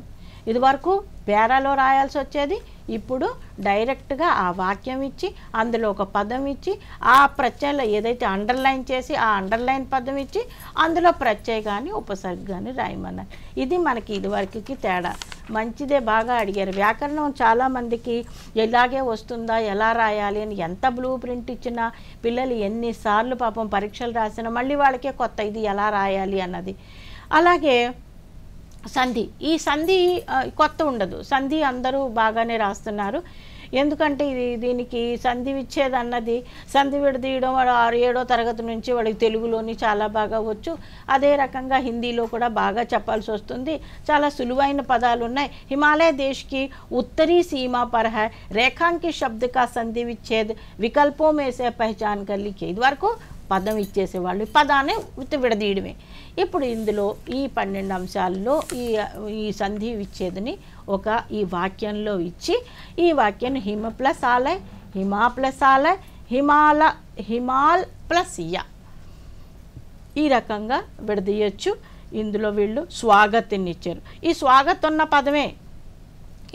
Speaker 2: ఇది వరకు పేరాలో రాయాల్సి వచ్చేది, ఇప్పుడు డైరెక్ట్గా ఆ వాక్యం ఇచ్చి అందులో ఒక పదం ఇచ్చి ఆ ప్రత్యయంలో ఏదైతే అండర్లైన్ చేసి ఆ అండర్లైన్ పదం ఇచ్చి అందులో ప్రత్యయ కానీ ఉపసర్గ కానీ రాయమన్నారు. ఇది మనకి ఇదివరకుకి తేడా. మంచిదే, బాగా అడిగారు. వ్యాకరణం చాలామందికి ఎలాగే వస్తుందా, ఎలా రాయాలి అని ఎంత బ్లూ ప్రింట్ ఇచ్చినా పిల్లలు ఎన్నిసార్లు పాపం పరీక్షలు రాసినా మళ్ళీ వాళ్ళకే కొత్త ఇది ఎలా రాయాలి అన్నది. అలాగే సంధి. ఈ సంధి కొత్త ఉండదు. సంధి అందరూ బాగానే రాస్తున్నారు. ఎందుకంటే దీనికి సంధి విచ్ఛేదం అన్నది సంధి విడదీయడం వాడు 6-7వ తరగతి నుంచి వాడికి తెలుగులోని చాలా బాగా వచ్చు. అదే రకంగా హిందీలో కూడా బాగా చెప్పాల్సి వస్తుంది. చాలా సులువైన పదాలు ఉన్నాయి. హిమాలయ దేశ్కి ఉత్తరీ సీమా పర్ హై రేఖాంకిత శబ్ద కా సంధి విచ్ఛేద్ వికల్పో మే సే పహచాన్ కర్ లిఖియే. ఇది వరకు పదం ఇచ్చేసేవాళ్ళు, పదాన్ని విడదీయడమే. ఇప్పుడు ఇందులో ఈ 12 అంశాల్లో ఈ సంధి విచ్ఛేదని ఈ వాక్యంలో ఇచ్చి ఈ వాక్యాన్ని హిమ ప్లస్ ఆలయ్, హిమా ప్లస్ ఆలయ్, హిమాల్ ప్లస్ యా ఈ రకంగా విడదీయచ్చు. ఇందులో వీళ్ళు స్వాగతిని ఇచ్చారు. ఈ స్వాగత్ ఉన్న పదమే,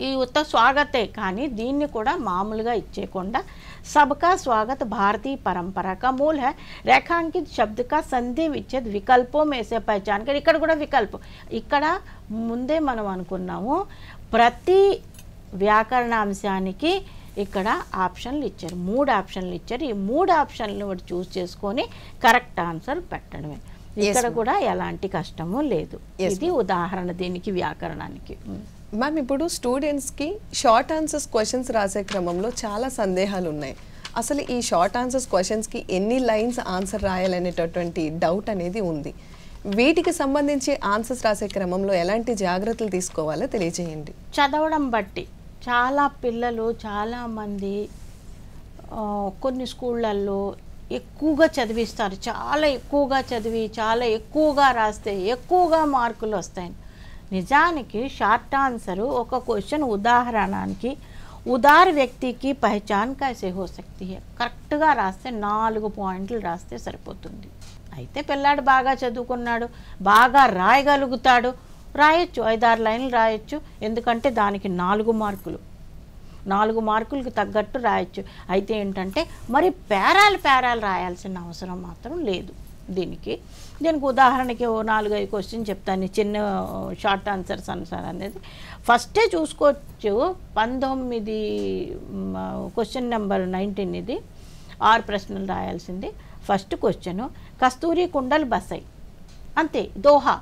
Speaker 2: ఈ ఉత్త స్వాగతే, కానీ దీన్ని కూడా మామూలుగా ఇచ్చేయకుండా सबका स्वागत भारतीय परंपरा का मूल है रेखांकित शब्द का संधि विच्छेद विकल्पों में से पहचान कर. ఇక్కడ కూడా వికల్పం. ఇక్కడ ముందే మనం అనుకున్నాము ప్రతి వ్యాకరణాంశానికి ఇక్కడ ఆప్షన్లు ఇచ్చారు, 3 ఆప్షన్లు ఇచ్చారు. ఈ 3 ఆప్షన్లు వాడు చూస్ చేసుకొని కరెక్ట్ ఆన్సర్ పెట్టడమే. ఇక్కడ కూడా ఎలాంటి కష్టము లేదు. ఇది ఉదాహరణ దీనికి వ్యాకరణానికి.
Speaker 1: మ్యామ్, ఇప్పుడు స్టూడెంట్స్కి షార్ట్ ఆన్సర్స్ క్వశ్చన్స్ రాసే క్రమంలో చాలా సందేహాలు ఉన్నాయి. అసలు ఈ షార్ట్ ఆన్సర్స్ క్వశ్చన్స్కి ఎన్ని లైన్స్ ఆన్సర్ రాయాలనేటటువంటి డౌట్ అనేది ఉంది. వీటికి సంబంధించి ఆన్సర్స్ రాసే క్రమంలో ఎలాంటి జాగ్రత్తలు తీసుకోవాలో తెలియజేయండి.
Speaker 2: చదవడం బట్టి చాలా పిల్లలు చాలామంది కొన్ని స్కూళ్ళల్లో ఎక్కువగా చదివిస్తారు. చాలా ఎక్కువగా చదివి చాలా ఎక్కువగా రాస్తే ఎక్కువగా మార్కులు వస్తాయి. నిజానికి షార్ట్ ఆన్సరు ఒక క్వశ్చన్ ఉదాహరణకి ఉదార్ వ్యక్తికి పహచాన్ కైసే హో సక్తి హై కరెక్ట్గా రాస్తే 4 పాయింట్లు రాస్తే సరిపోతుంది. అయితే పిల్లాడు బాగా చదువుకున్నాడు, బాగా రాయగలుగుతాడు, రాయొచ్చు, 5-6 లైన్లు రాయొచ్చు. ఎందుకంటే దానికి 4 మార్కులు, 4 మార్కులకు తగ్గట్టు రాయొచ్చు. అయితే ఏంటంటే మరి పేరాలు రాయాల్సిన అవసరం మాత్రం లేదు దీనికి. దీనికి ఉదాహరణకి ఓ 4-5 క్వశ్చన్ చెప్తాను, చిన్న షార్ట్ ఆన్సర్స్ ఆన్సర్ అనేది. ఫస్టే చూసుకోవచ్చు, 19 క్వశ్చన్ నెంబర్ 19 ఇది 6 ప్రశ్నలు రాయాల్సింది. ఫస్ట్ క్వశ్చను కస్తూరి కుండలు బసాయి, అంతే, దోహా.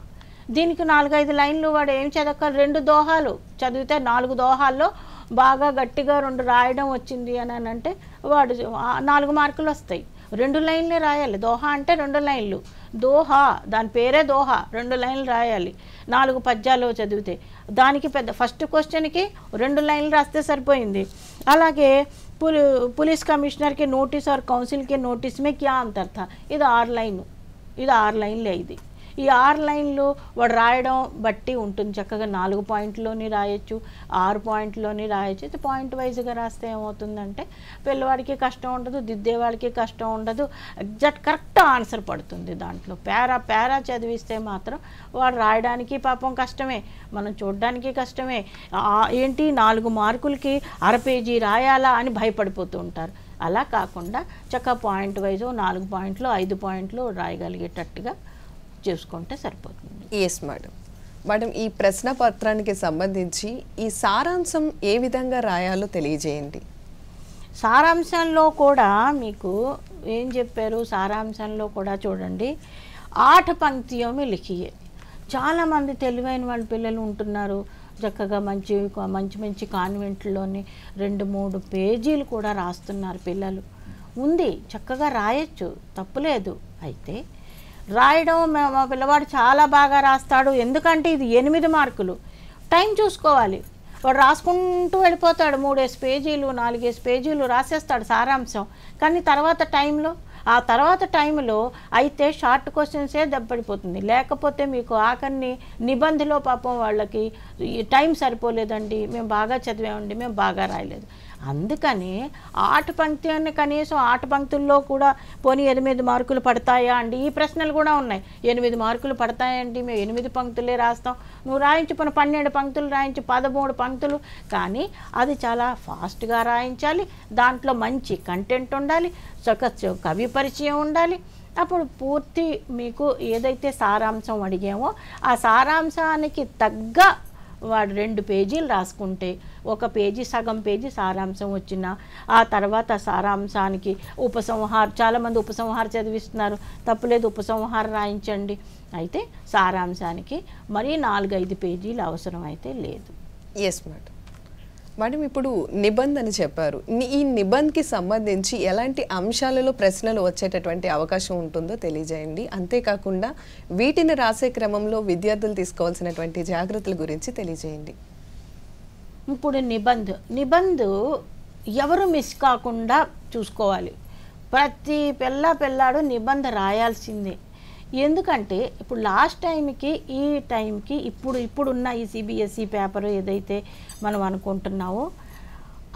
Speaker 2: దీనికి 4-5 లైన్లు వాడు ఏం చదవక 2 దోహాలు చదివితే 4 దోహాల్లో బాగా గట్టిగా 2 రాయడం వచ్చింది అని అంటే వాడు 4 మార్కులు వస్తాయి. 2 లైన్లే రాయాలి. దోహా అంటే 2 లైన్లు, దోహా దాని పేరే దోహా, 2 లైన్లు రాయాలి 4 పద్యాలు చదివితే. దానికి పెద్ద ఫస్ట్ క్వశ్చన్కి 2 లైన్లు రాస్తే సరిపోయింది. అలాగే पुलिस कमिश्नर के नोटिस और काउंसिल के नोटिस में क्या अंतर था, ఇది 6 లైన్లు, ఇది 6 లైన్లే. ఇది ఈ 6 లైన్లు వాడు రాయడం బట్టి ఉంటుంది. చక్కగా 4 పాయింట్లోని రాయొచ్చు, 6 పాయింట్లోని రాయొచ్చు. ఇది పాయింట్ వైజ్గా రాస్తే ఏమవుతుందంటే పిల్లవాడికి కష్టం ఉండదు, దిద్దేవాడికి కష్టం ఉండదు, ఎగ్జాక్ట్ కరెక్ట్ ఆన్సర్ పడుతుంది దాంట్లో. పేరా చదివిస్తే మాత్రం వాడు రాయడానికి పాపం కష్టమే, మనం చూడడానికి కష్టమే. ఏంటి 4 మార్కులకి 1/2 పేజీ రాయాలా అని భయపడిపోతూ ఉంటారు. అలా కాకుండా చక్కగా పాయింట్ వైజ్ 4 పాయింట్లు 5 పాయింట్లు రాయగలిగేటట్టుగా చేసుకుంటే సరిపోతుంది.
Speaker 1: Yes madam. మేడం, ఈ ప్రశ్న పత్రానికి సంబంధించి ఈ సారాంశం ఏ విధంగా రాయాలో తెలియజేయండి.
Speaker 2: సారాంశంలో కూడా మీకు ఏం చెప్పారు, సారాంశంలో కూడా చూడండి 8 పంక్తియోं में लिखिए. చాలామంది తెలివైన వాళ్ళ పిల్లలు ఉంటున్నారు, చక్కగా మంచి కాన్వెంట్లోని 2-3 పేజీలు కూడా రాస్తున్నారు పిల్లలు. ఉంది, చక్కగా రాయొచ్చు, తప్పులేదు. అయితే రాయడం మా పిల్లవాడు చాలా బాగా రాస్తాడు, ఎందుకంటే ఇది 8 మార్కులు. టైం చూసుకోవాలి. వాడు రాసుకుంటూ వెళ్ళిపోతాడు, 3 పేజీలు 4 పేజీలు రాసేస్తాడు సారాంశం. కానీ ఆ తర్వాత టైంలో అయితే షార్ట్ క్వశ్చన్సే దెబ్బపడిపోతుంది. లేకపోతే మీకు ఆఖరిని నిబంధనలో పాపం వాళ్ళకి టైం సరిపోలేదండి, మేము బాగా చదివామండి, మేము బాగా రాయలేదు. అందుకని 8 పంక్తి అని కనీసం 8 పంక్తుల్లో కూడా పోనీ 8 మార్కులు పడతాయా అండి, ఈ ప్రశ్నలు కూడా ఉన్నాయి. 8 మార్కులు పడతాయండి, మేము 8 పంక్తులే రాస్తాం. నువ్వు రాయించి 12 పంక్తులు రాయించి 13 పంక్తులు, కానీ అది చాలా ఫాస్ట్గా రాయించాలి. దాంట్లో మంచి కంటెంట్ ఉండాలి, కవి పరిచయం ఉండాలి. అప్పుడు పూర్తి మీకు ఏదైతే సారాంశం అడిగామో ఆ సారాంశానికి తగ్గ వాడు 2 పేజీలు రాసుకుంటే 1 పేజీ సగం పేజీ సారాంశం వచ్చిన ఆ తర్వాత సారాంశానికి ఉపసంహారం, చాలామంది ఉపసంహారం చదివిస్తున్నారు, తప్పులేదు, ఉపసంహారం రాయించండి. అయితే సారాంశానికి మరీ 4-5 పేజీలు అవసరం అయితే లేదు.
Speaker 1: Yes madam. మేడం, ఇప్పుడు నిబంధన చెప్పారు. ఈ నిబంధనకి సంబంధించి ఎలాంటి అంశాలలో ప్రశ్నలు వచ్చేటటువంటి అవకాశం ఉంటుందో తెలియజేయండి. అంతేకాకుండా వీటిని రాసే క్రమంలో విద్యార్థులు తీసుకోవాల్సినటువంటి జాగ్రత్తల గురించి తెలియజేయండి.
Speaker 2: ఇప్పుడు నిబంధు ఎవరు మిస్ కాకుండా చూసుకోవాలి. ప్రతి పిల్లాడు నిబంధ రాయాల్సిందే. ఎందుకంటే ఇప్పుడు లాస్ట్ టైంకి ఈ టైంకి ఇప్పుడున్న ఈ సిబిఎస్ఈ పేపర్ ఏదైతే మనం అనుకుంటున్నామో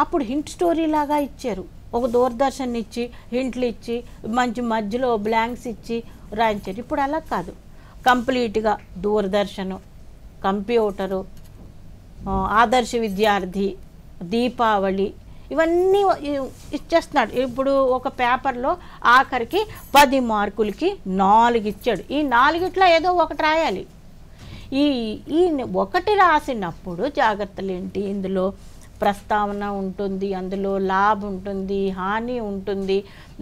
Speaker 2: అప్పుడు హింట్ స్టోరీ లాగా ఇచ్చారు. ఒక దూరదర్శన్ ఇచ్చి హింట్లు ఇచ్చి మంచి మధ్యలో బ్లాంక్స్ ఇచ్చి రాయించారు. ఇప్పుడు అలా కాదు, కంప్లీట్గా దూరదర్శను, కంప్యూటరు, ఆదర్శ విద్యార్థి, దీపావళి ఇవన్నీ ఇచ్చేస్తున్నాడు. ఇప్పుడు ఒక పేపర్లో ఆఖరికి 10 మార్కులకి 4 ఇచ్చాడు. ఈ 4 ఏదో ఒకటి రాయాలి. ఈ 1 రాసినప్పుడు జాగ్రత్తలు ఏంటి, ఇందులో ప్రస్తావన ఉంటుంది, అందులో లాభం ఉంటుంది, హాని ఉంటుంది,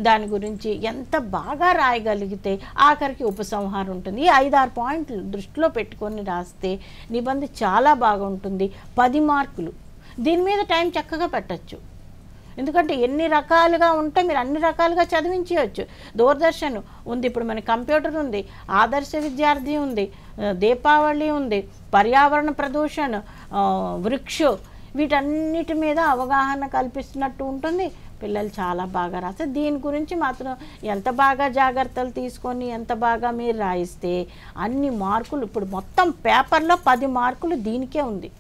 Speaker 2: దాని గురించి ఎంత బాగా రాయగలిగితే ఆఖరికి ఉపసంహారం ఉంటుంది. ఈ 5-6 పాయింట్లు దృష్టిలో పెట్టుకొని రాస్తే నిబంధన చాలా బాగుంటుంది. 10 మార్కులు, దీని మీద టైం చక్కగా పెట్టచ్చు. ఎందుకంటే ఎన్ని రకాలుగా ఉంటే మీరు అన్ని రకాలుగా చదివించవచ్చు. దూరదర్శన్ ఉంది, ఇప్పుడు మన కంప్యూటర్ ఉంది, ఆదర్శ విద్యార్థి ఉంది, దీపావళి ఉంది, పర్యావరణ ప్రదూషణ, వృక్ష, వీటన్నిటి మీద అవగాహన కల్పిస్తున్నట్టు ఉంటుంది. పిల్లలు చాలా బాగా రాస్తే దీని గురించి మాత్రం ఎంత బాగా జాగ్రత్తలు తీసుకొని ఎంత బాగా మీరు రాయిస్తే అన్ని మార్కులు, ఇప్పుడు మొత్తం పేపర్లో 10 మార్కులు దీనికే ఉంది.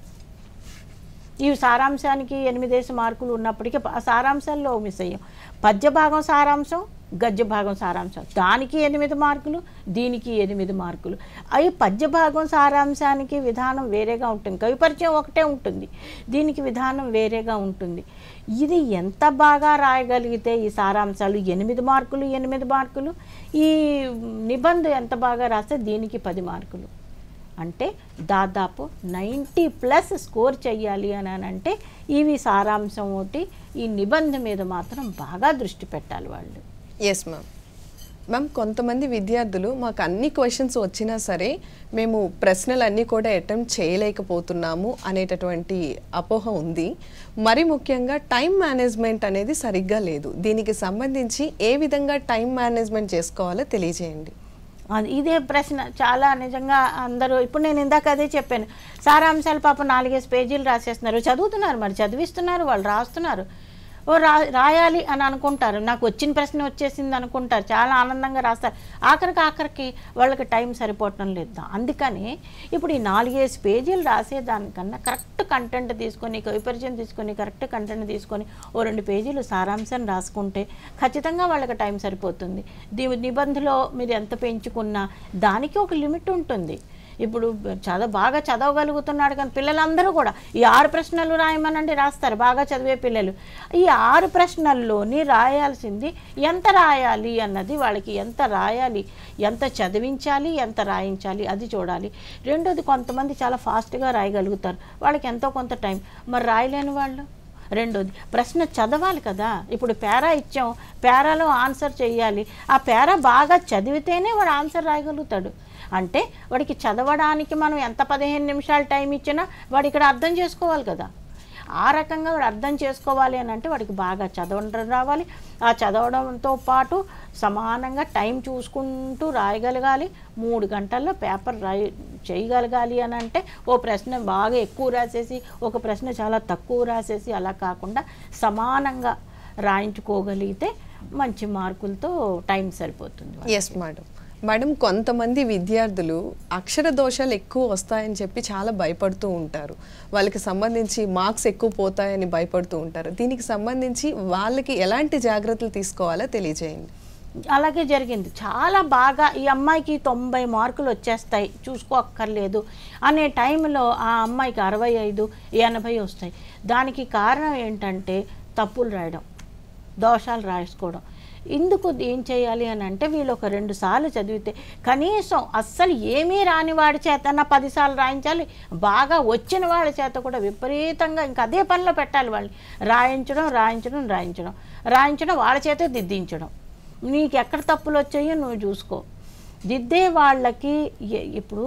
Speaker 2: ఈ సారాంశానికి 8 మార్కులు ఉన్నప్పటికీ సారాంశాల్లో మిస్ అయ్యాం. పద్య భాగం సారాంశం, గద్య భాగం సారాంశం, దానికి 8 మార్కులు, దీనికి 8 మార్కులు. అవి పద్య భాగం సారాంశానికి విధానం వేరేగా ఉంటుంది, కవి పరిచయం ఒకటే ఉంటుంది, దీనికి విధానం వేరేగా ఉంటుంది. ఇది ఎంత బాగా రాయగలిగితే ఈ సారాంశాలు 8 మార్కులు 8 మార్కులు, ఈ నిబంధన ఎంత బాగా రాస్తే దీనికి 10 మార్కులు. అంటే దాదాపు 90+ స్కోర్ చెయ్యాలి అని అంటే ఇవి సారాంశం ఒకటి, ఈ నిబంధన మీద మాత్రం బాగా దృష్టి పెట్టాలి వాళ్ళు.
Speaker 1: ఎస్ మ్యామ్, కొంతమంది విద్యార్థులు మాకు అన్ని క్వశ్చన్స్ వచ్చినా సరే మేము ప్రశ్నలన్నీ కూడా అటెంప్ట్ చేయలేకపోతున్నాము అనేటటువంటి అపోహ ఉంది. మరి ముఖ్యంగా టైం మేనేజ్మెంట్ అనేది సరిగ్గా లేదు. దీనికి సంబంధించి ఏ విధంగా టైం మేనేజ్మెంట్ చేసుకోవాలో తెలియజేయండి.
Speaker 2: ఇదే ప్రశ్న చాలా నిజంగా అందరూ, ఇప్పుడు నేను ఇందాక అదే చెప్పాను, సారాంశాలు పాపం 4 పేజీలు రాసేస్తున్నారు, చదువుతున్నారు, మరి చదివిస్తున్నారు, వాళ్ళు రాస్తున్నారు, రాయాలి అని అనుకుంటారు, నాకు వచ్చిన ప్రశ్న వచ్చేసింది అనుకుంటారు, చాలా ఆనందంగా రాస్తారు, ఆఖరికి వాళ్ళకి టైం సరిపోవటం లేదు. అందుకని ఇప్పుడు ఈ 4 పేజీలు రాసేదానికన్నా కరెక్ట్ కంటెంట్ తీసుకొని, కవి పరిచయం తీసుకొని, కరెక్ట్ కంటెంట్ తీసుకొని 2 పేజీలు సారాంశం రాసుకుంటే ఖచ్చితంగా వాళ్ళకి టైం సరిపోతుంది. నిబంధనలో మీరు ఎంత పెంచుకున్నా దానికి ఒక లిమిట్ ఉంటుంది. ఇప్పుడు బాగా చదవగలుగుతున్నాడు కానీ పిల్లలందరూ కూడా ఈ 6 ప్రశ్నలు రాయమనండి రాస్తారు, బాగా చదివే పిల్లలు. ఈ 6 ప్రశ్నల్లోని రాయాల్సింది ఎంత రాయాలి అన్నది, వాళ్ళకి ఎంత రాయాలి, ఎంత చదివించాలి, ఎంత రాయించాలి అది చూడాలి. రెండోది, కొంతమంది చాలా ఫాస్ట్గా రాయగలుగుతారు, వాళ్ళకి ఎంతో కొంత టైం, మరి రాయలేని వాళ్ళు. రెండోది, ప్రశ్న చదవాలి కదా, ఇప్పుడు పేరా ఇచ్చాం, పేరాలో ఆన్సర్ చేయాలి, ఆ పేరా బాగా చదివితేనే వాడు ఆన్సర్ రాయగలుగుతాడు. అంటే వాడికి చదవడానికి మనం ఎంత 15 నిమిషాలు టైం ఇచ్చినా వాడు ఇక్కడ అర్థం చేసుకోవాలి కదా. ఆ రకంగా వాడు అర్థం చేసుకోవాలి అని అంటే వాడికి బాగా చదవడం రావాలి. ఆ చదవడంతో పాటు సమానంగా టైం చూసుకుంటూ రాయగలగాలి. 3 గంటల్లో పేపర్ చేయగలగాలి అని అంటే ఓ ప్రశ్న బాగా ఎక్కువ రాసేసి ఒక ప్రశ్న చాలా తక్కువ రాసేసి అలా కాకుండా సమానంగా రాయించుకోగలిగితే మంచి మార్కులతో టైం సరిపోతుంది.
Speaker 1: ఎస్ మేడం, కొంతమంది విద్యార్థులు అక్షర దోషాలు ఎక్కువ వస్తాయని చెప్పి చాలా భయపడుతూ ఉంటారు, వాళ్ళకి సంబంధించి మార్క్స్ ఎక్కువ పోతాయని భయపడుతూ ఉంటారు. దీనికి సంబంధించి వాళ్ళకి ఎలాంటి జాగ్రత్తలు తీసుకోవాలో తెలియజేయండి.
Speaker 2: అలాగే జరిగింది, చాలా బాగా ఈ అమ్మాయికి 90 మార్కులు వచ్చేస్తాయి చూసుకోక్కర్లేదు అనే టైంలో ఆ అమ్మాయికి 65, 80 వస్తాయి. దానికి కారణం ఏంటంటే తప్పులు రాయడం, దోషాలు రాసుకోవడం. ఇందుకు ఏం చేయాలి అని అంటే వీళ్ళు ఒక 2 సార్లు చదివితే, కనీసం అస్సలు ఏమీ రాని వాడి చేతన్నా 10 సార్లు రాయించాలి, బాగా వచ్చిన వాళ్ళ చేత కూడా విపరీతంగా ఇంకా అదే పనిలో పెట్టాలి వాళ్ళని, రాయించడం వాళ్ళ చేతే దిద్దించడం. నీకు ఎక్కడ తప్పులు వచ్చాయో నువ్వు చూసుకో. దిద్దే వాళ్ళకి ఇప్పుడు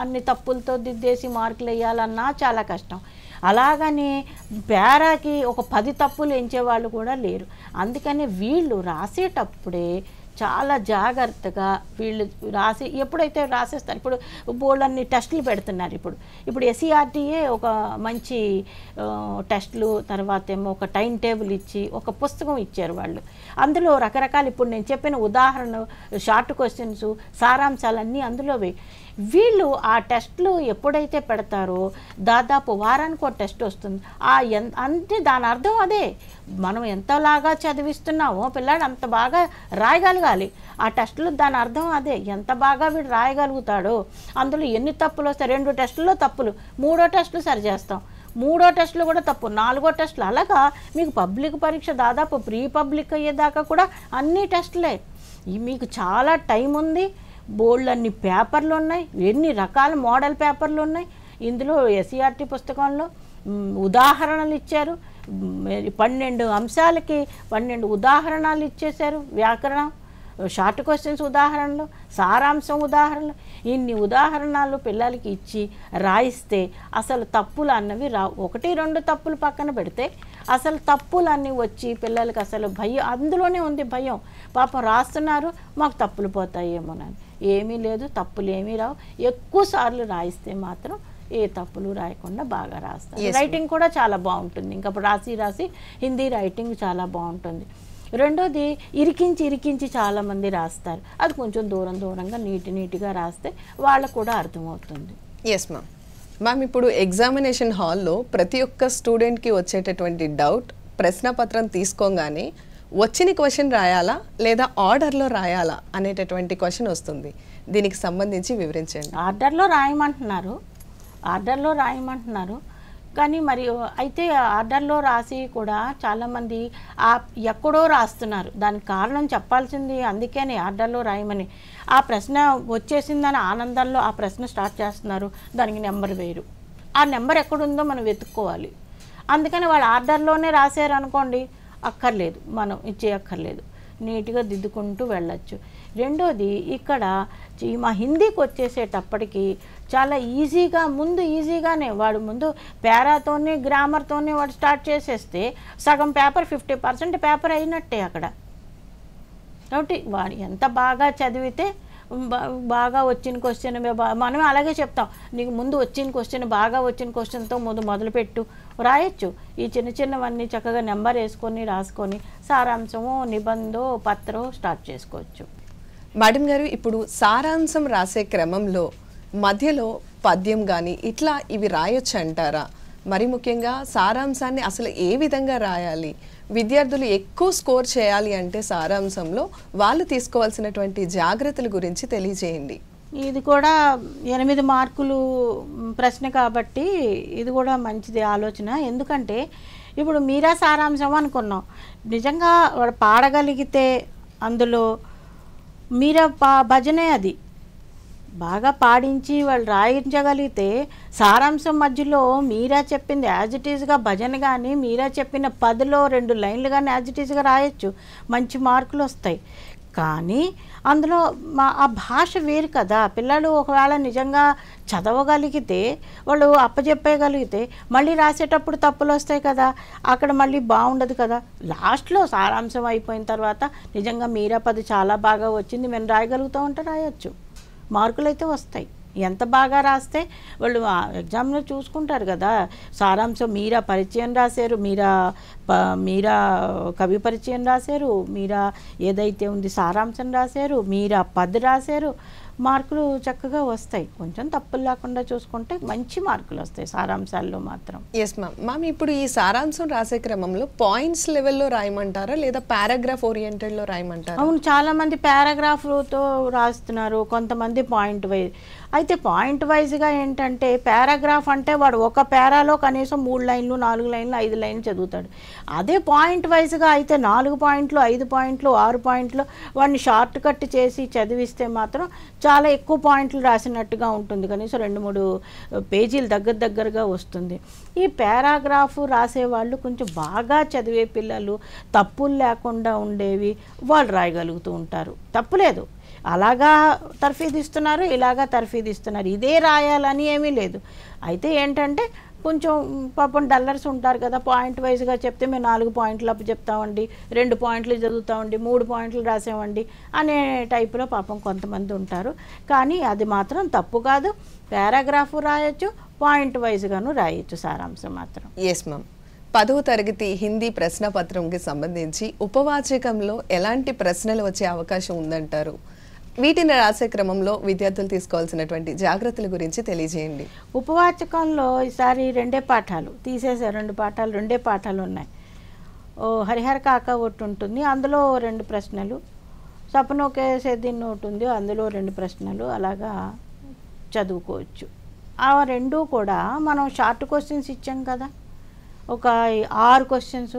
Speaker 2: అన్ని తప్పులతో దిద్దేసి మార్కులు వేయాలన్నా చాలా కష్టం. అలాగని పేరాకి ఒక 10 తప్పులు ఎంచేవాళ్ళు కూడా లేరు. అందుకని వీళ్ళు రాసేటప్పుడే చాలా జాగ్రత్తగా వీళ్ళు ఎప్పుడైతే రాసేస్తారు, ఇప్పుడు బోర్డులన్నీ టెస్టులు పెడుతున్నారు. ఇప్పుడు SCRTయే ఒక మంచి టెస్టులు, తర్వాత ఏమో ఒక టైం టేబుల్ ఇచ్చి ఒక పుస్తకం ఇచ్చారు వాళ్ళు. అందులో రకరకాల ఇప్పుడు నేను చెప్పిన ఉదాహరణ షార్ట్ క్వశ్చన్స్ సారాంశాలన్నీ అందులోవే. వీళ్ళు ఆ టెస్టులు ఎప్పుడైతే పెడతారో దాదాపు వారానికి ఒక టెస్ట్ వస్తుంది. అంటే దాని అర్థం అదే, మనం ఎంతలాగా చదివిస్తున్నామో పిల్లాడు అంత బాగా రాయగలగాలి. ఆ టెస్టులు దాని అర్థం అదే, ఎంత బాగా వీడు రాయగలుగుతాడో. అందులో ఎన్ని తప్పులు వస్తాయి, 2 టెస్టుల్లో తప్పులు, 3వ టెస్టులు సరి చేస్తాం, 3వ టెస్టులు కూడా తప్పు, 4వ టెస్టులు. అలాగా మీకు పబ్లిక్ పరీక్ష దాదాపు ప్రీ పబ్లిక్ అయ్యేదాకా కూడా అన్ని టెస్టులే. మీకు చాలా టైం ఉంది, బోర్డులన్నీ పేపర్లు ఉన్నాయి, ఎన్ని రకాల మోడల్ పేపర్లు ఉన్నాయి. ఇందులో SCRT పుస్తకంలో ఉదాహరణలు ఇచ్చారు, 12 అంశాలకి 12 ఉదాహరణలు ఇచ్చేశారు. వ్యాకరణం, షార్ట్ క్వశ్చన్స్ ఉదాహరణలు, సారాంశం ఉదాహరణలు, ఇన్ని ఉదాహరణలు పిల్లలకి ఇచ్చి రాయిస్తే అసలు తప్పులు అన్నవి రావు. 1-2 తప్పులు పక్కన పెడితే అసలు తప్పులు అన్నీ వచ్చి పిల్లలకి అసలు భయం, అందులోనే ఉంది భయం. పాపం రాస్తున్నారు, మాకు తప్పులు పోతాయేమోనని. ఏమీ లేదు, తప్పులు ఏమీ రావు. ఎక్కువ సార్లు రాయిస్తే మాత్రం ఏ తప్పులు రాయకుండా బాగా రాస్తారు. రైటింగ్ కూడా చాలా బాగుంటుంది. ఇంకా రాసి హిందీ రైటింగ్ చాలా బాగుంటుంది. రెండోది, ఇరికించి చాలామంది రాస్తారు. అది కొంచెం దూరంగా నీట్గా రాస్తే వాళ్ళకు కూడా అర్థమవుతుంది.
Speaker 1: ఎస్ మ్యామ్, ఇప్పుడు ఎగ్జామినేషన్ హాల్లో ప్రతి ఒక్క స్టూడెంట్కి వచ్చేటటువంటి డౌట్, ప్రశ్నపత్రం తీసుకోగానే వచ్చిన క్వశ్చన్ రాయాలా లేదా ఆర్డర్లో రాయాలా అనేటటువంటి క్వశ్చన్ వస్తుంది. దీనికి సంబంధించి వివరించండి.
Speaker 2: ఆర్డర్లో రాయమంటున్నారు కానీ మరి అయితే ఆర్డర్లో రాసి కూడా చాలామంది ఎక్కడో రాస్తున్నారు. దానికి కారణం చెప్పాల్సింది, అందుకని ఆర్డర్లో రాయమని. ఆ ప్రశ్న వచ్చేసిందని ఆనందంలో ఆ ప్రశ్న స్టార్ట్ చేస్తున్నారు, దానికి నెంబర్ వేయరు. ఆ నెంబర్ ఎక్కడుందో మనం వెతుక్కోవాలి. అందుకని వాళ్ళు ఆర్డర్లోనే రాశారు అనుకోండి, అక్కర్లేదు, మనం ఇచ్చేయక్కర్లేదు, నీట్గా దిద్దుకుంటూ వెళ్ళచ్చు. రెండోది, ఇక్కడ మా హిందీకి వచ్చేసేటప్పటికి చాలా ఈజీగానే వాడు ముందు పేరాతోనే గ్రామర్తోనే వాడు స్టార్ట్ చేసేస్తే సగం పేపర్ 50% పేపర్ అయినట్టే అక్కడ. కాబట్టి వాడు ఎంత బాగా చదివితే బాగా వచ్చిన క్వశ్చన్ మనం అలాగే చెప్తాం, నీకు ముందు వచ్చిన క్వశ్చన్ బాగా వచ్చిన క్వశ్చన్తో మొదలుపెట్టు, రాయొచ్చు. ఈ చిన్నవన్నీ చక్కగా నెంబర్ వేసుకొని రాసుకొని సారాంశమో నిబంధో పత్రో స్టార్ట్ చేసుకోవచ్చు.
Speaker 1: మేడం గారు, ఇప్పుడు సారాంశం రాసే క్రమంలో మధ్యలో పద్యం కానీ ఇట్లా ఇవి రాయొచ్చు అంటారా? మరి ముఖ్యంగా సారాంశాన్ని అసలు ఏ విధంగా రాయాలి? విద్యార్థులు ఎక్కువ స్కోర్ చేయాలి అంటే సారాంశంలో వాళ్ళు తీసుకోవాల్సినటువంటి జాగ్రత్తల గురించి తెలియజేయండి.
Speaker 2: ఇది కూడా 8 మార్కులు ప్రశ్న కాబట్టి ఇది కూడా మంచిది ఆలోచన. ఎందుకంటే ఇప్పుడు మీరా సారాంశం అనుకున్నాం, నిజంగా వాడు పాడగలిగితే అందులో మీరా భజనే అది బాగా పాడించి వాళ్ళు రాయించగలిగితే సారాంశం మధ్యలో మీరా చెప్పింది యాజ్ ఇట్ ఈజ్గా భజన కానీ మీరా చెప్పిన 10లో 2 లైన్లు కానీ యాజ్ ఇట్ ఈజ్గా రాయొచ్చు, మంచి మార్కులు వస్తాయి. కానీ అందులో ఆ భాష వేరు కదా. పిల్లలు ఒకవేళ నిజంగా చదవగలిగితే వాళ్ళు అప్పచెప్పగలిగితే మళ్ళీ రాసేటప్పుడు తప్పులు వస్తాయి కదా, అక్కడ మళ్ళీ బాగుండదు కదా. లాస్ట్లో సారాంశం అయిపోయిన తర్వాత నిజంగా మీరా 10 చాలా బాగా వచ్చింది మేము రాయగలుగుతూ ఉంటే రాయొచ్చు, మార్కులు అయితే వస్తాయి. ఎంత బాగా రాస్తే వాళ్ళు ఎగ్జామ్లో చూసుకుంటారు కదా. సారాంశం మీరా పరిచయం రాశారు, మీరా కవి పరిచయం రాశారు, మీరా ఏదైతే ఉంది సారాంశం రాశారు, మీరా 10 రాశారు, మార్కులు చక్కగా వస్తాయి. కొంచెం తప్పులు లేకుండా చూసుకుంటే మంచి మార్కులు వస్తాయి సారాంశాల్లో మాత్రం.
Speaker 1: ఎస్ మ్యామ్, ఇప్పుడు ఈ సారాంశం రాసే క్రమంలో పాయింట్స్ లెవెల్లో రాయమంటారా లేదా పారాగ్రాఫ్ ఓరియంటెడ్లో రాయమంటారా?
Speaker 2: అవును, చాలామంది పారాగ్రాఫ్తో రాస్తున్నారు, కొంతమంది పాయింట్ వైజ్. అయితే పాయింట్ వైజ్గా ఏంటంటే పారాగ్రాఫ్ అంటే వాడు ఒక పేరాలో కనీసం 3 లైన్లు 4 లైన్లు 5 లైన్లు చదువుతాడు. అదే పాయింట్ వైజ్గా అయితే 4 పాయింట్లు 5 పాయింట్లు 6 పాయింట్లు వాడిని షార్ట్ కట్ చేసి చదివిస్తే మాత్రం చాలా ఎక్కువ పాయింట్లు రాసినట్టుగా ఉంటుంది, కనీసం 2-3 పేజీలు దగ్గరగా వస్తుంది. ఈ పారాగ్రాఫ్ రాసేవాళ్ళు కొంచెం బాగా చదివే పిల్లలు, తప్పులు లేకుండా ఉండేవి వాళ్ళు రాయగలుగుతూ ఉంటారు, తప్పులేదు. అలాగా తర్ఫీదిస్తున్నారు, ఇలాగా తర్ఫీదిస్తున్నారు, ఇదే రాయాలని ఏమీ లేదు. అయితే ఏంటంటే కొంచెం పాపం డల్లర్స్ ఉంటారు కదా, పాయింట్ వైజ్గా చెప్తే మేము 4 పాయింట్లు అప్పు చెప్తామండి, 2 పాయింట్లు చదువుతామండి, 3 పాయింట్లు రాసామండి అనే టైపులో పాపం కొంతమంది ఉంటారు. కానీ అది మాత్రం తప్పు కాదు, పారాగ్రాఫ్ రాయొచ్చు, పాయింట్ వైజ్గాను రాయొచ్చు సారాంశం మాత్రం.
Speaker 1: ఎస్ మ్యామ్, 10వ తరగతి హిందీ ప్రశ్నపత్రంకి సంబంధించి ఉపవాచకంలో ఎలాంటి ప్రశ్నలు వచ్చే అవకాశం ఉందంటారు? వీటిని రాసే క్రమంలో విద్యార్థులు తీసుకోవాల్సినటువంటి జాగ్రత్తల గురించి తెలియజేయండి.
Speaker 2: ఉపవాచకంలో ఈసారి 2 పాఠాలు తీసేసారు, 2 పాఠాలు 2 పాఠాలు ఉన్నాయి. హరిహర కాక ఒకటి ఉంటుంది, అందులో 2 ప్రశ్నలు, సపనోకే సేదిన్ ఒకటి ఉంది, అందులో 2 ప్రశ్నలు, అలాగా చదువుకోవచ్చు. ఆ 2 కూడా మనం షార్ట్ క్వశ్చన్స్ ఇచ్చాం కదా, ఒక 6 క్వశ్చన్స్,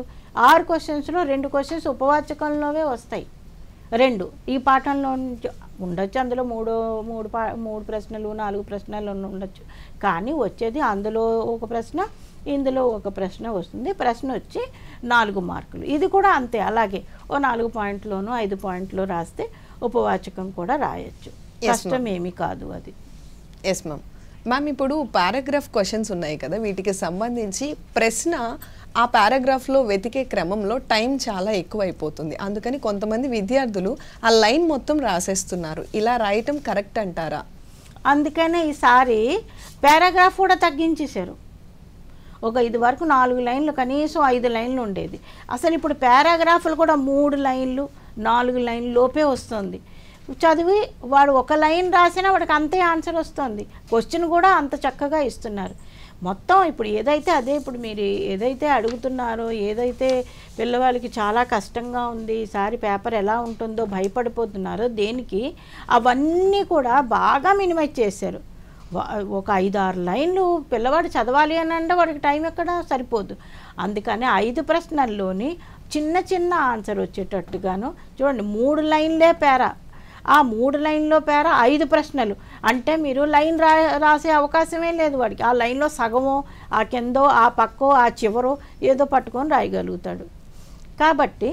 Speaker 2: 6 క్వశ్చన్స్లో 2 క్వశ్చన్స్ ఉపవాచకంలోవే వస్తాయి. 2 ఈ పాఠంలో ఉండొచ్చు, అందులో 3 ప్రశ్నలు 4 ప్రశ్నలు ఉండొచ్చు. కానీ వచ్చేది అందులో ఒక ప్రశ్న, ఇందులో ఒక ప్రశ్న వస్తుంది. ప్రశ్న వచ్చి 4 మార్కులు. ఇది కూడా అంతే, అలాగే ఓ 4 పాయింట్లోనూ 5 పాయింట్లో రాస్తే ఉపవాచకం కూడా రాయొచ్చు, కష్టం ఏమీ కాదు అది.
Speaker 1: ఎస్ మ్యామ్, ఇప్పుడు పారాగ్రాఫ్ క్వశ్చన్స్ ఉన్నాయి కదా, వీటికి సంబంధించి ప్రశ్న ఆ పారాగ్రాఫ్లో వెతికే క్రమంలో టైం చాలా ఎక్కువ అయిపోతుంది. అందుకని కొంతమంది విద్యార్థులు ఆ లైన్ మొత్తం రాసేస్తున్నారు. ఇలా రాయటం కరెక్ట్ అంటారా?
Speaker 2: అందుకనే ఈసారి పారాగ్రాఫ్ కూడా తగ్గించేశారు. ఇది వరకు 4 లైన్లు, కనీసం 5 లైన్లు ఉండేది. అసలు ఇప్పుడు పారాగ్రాఫ్లు కూడా 3 లైన్లు 4 లైన్ల లోపే వస్తుంది. చదివి వాడు ఒక లైన్ రాసినా వాడికి అంతే ఆన్సర్ వస్తుంది. క్వశ్చన్ కూడా అంత చక్కగా ఇస్తున్నారు. మొత్తం ఇప్పుడు ఏదైతే అదే ఇప్పుడు మీరు ఏదైతే అడుగుతున్నారో, ఏదైతే పిల్లవాళ్ళకి చాలా కష్టంగా ఉంది, ఈసారి పేపర్ ఎలా ఉంటుందో భయపడిపోతున్నారో దేనికి, అవన్నీ కూడా బాగా మినిమైజ్ చేశారు. ఒక 5-6 లైన్లు పిల్లవాడు చదవాలి అని అంటే వాడికి టైం ఎక్కడ సరిపోదు. అందుకని 5 ప్రశ్నల్లోని చిన్న చిన్న ఆన్సర్ వచ్చేటట్టుగాను చూడండి. 3 లైన్లే పేరా, ఆ 3 లైన్లో పేరా 5 ప్రశ్నలు అంటే మీరు లైన్ రాసే అవకాశమే లేదు వాడికి. ఆ లైన్లో సగమో, ఆ కిందో, ఆ పక్కో, ఆ చివరో ఏదో పట్టుకొని రాయగలుగుతాడు. కాబట్టి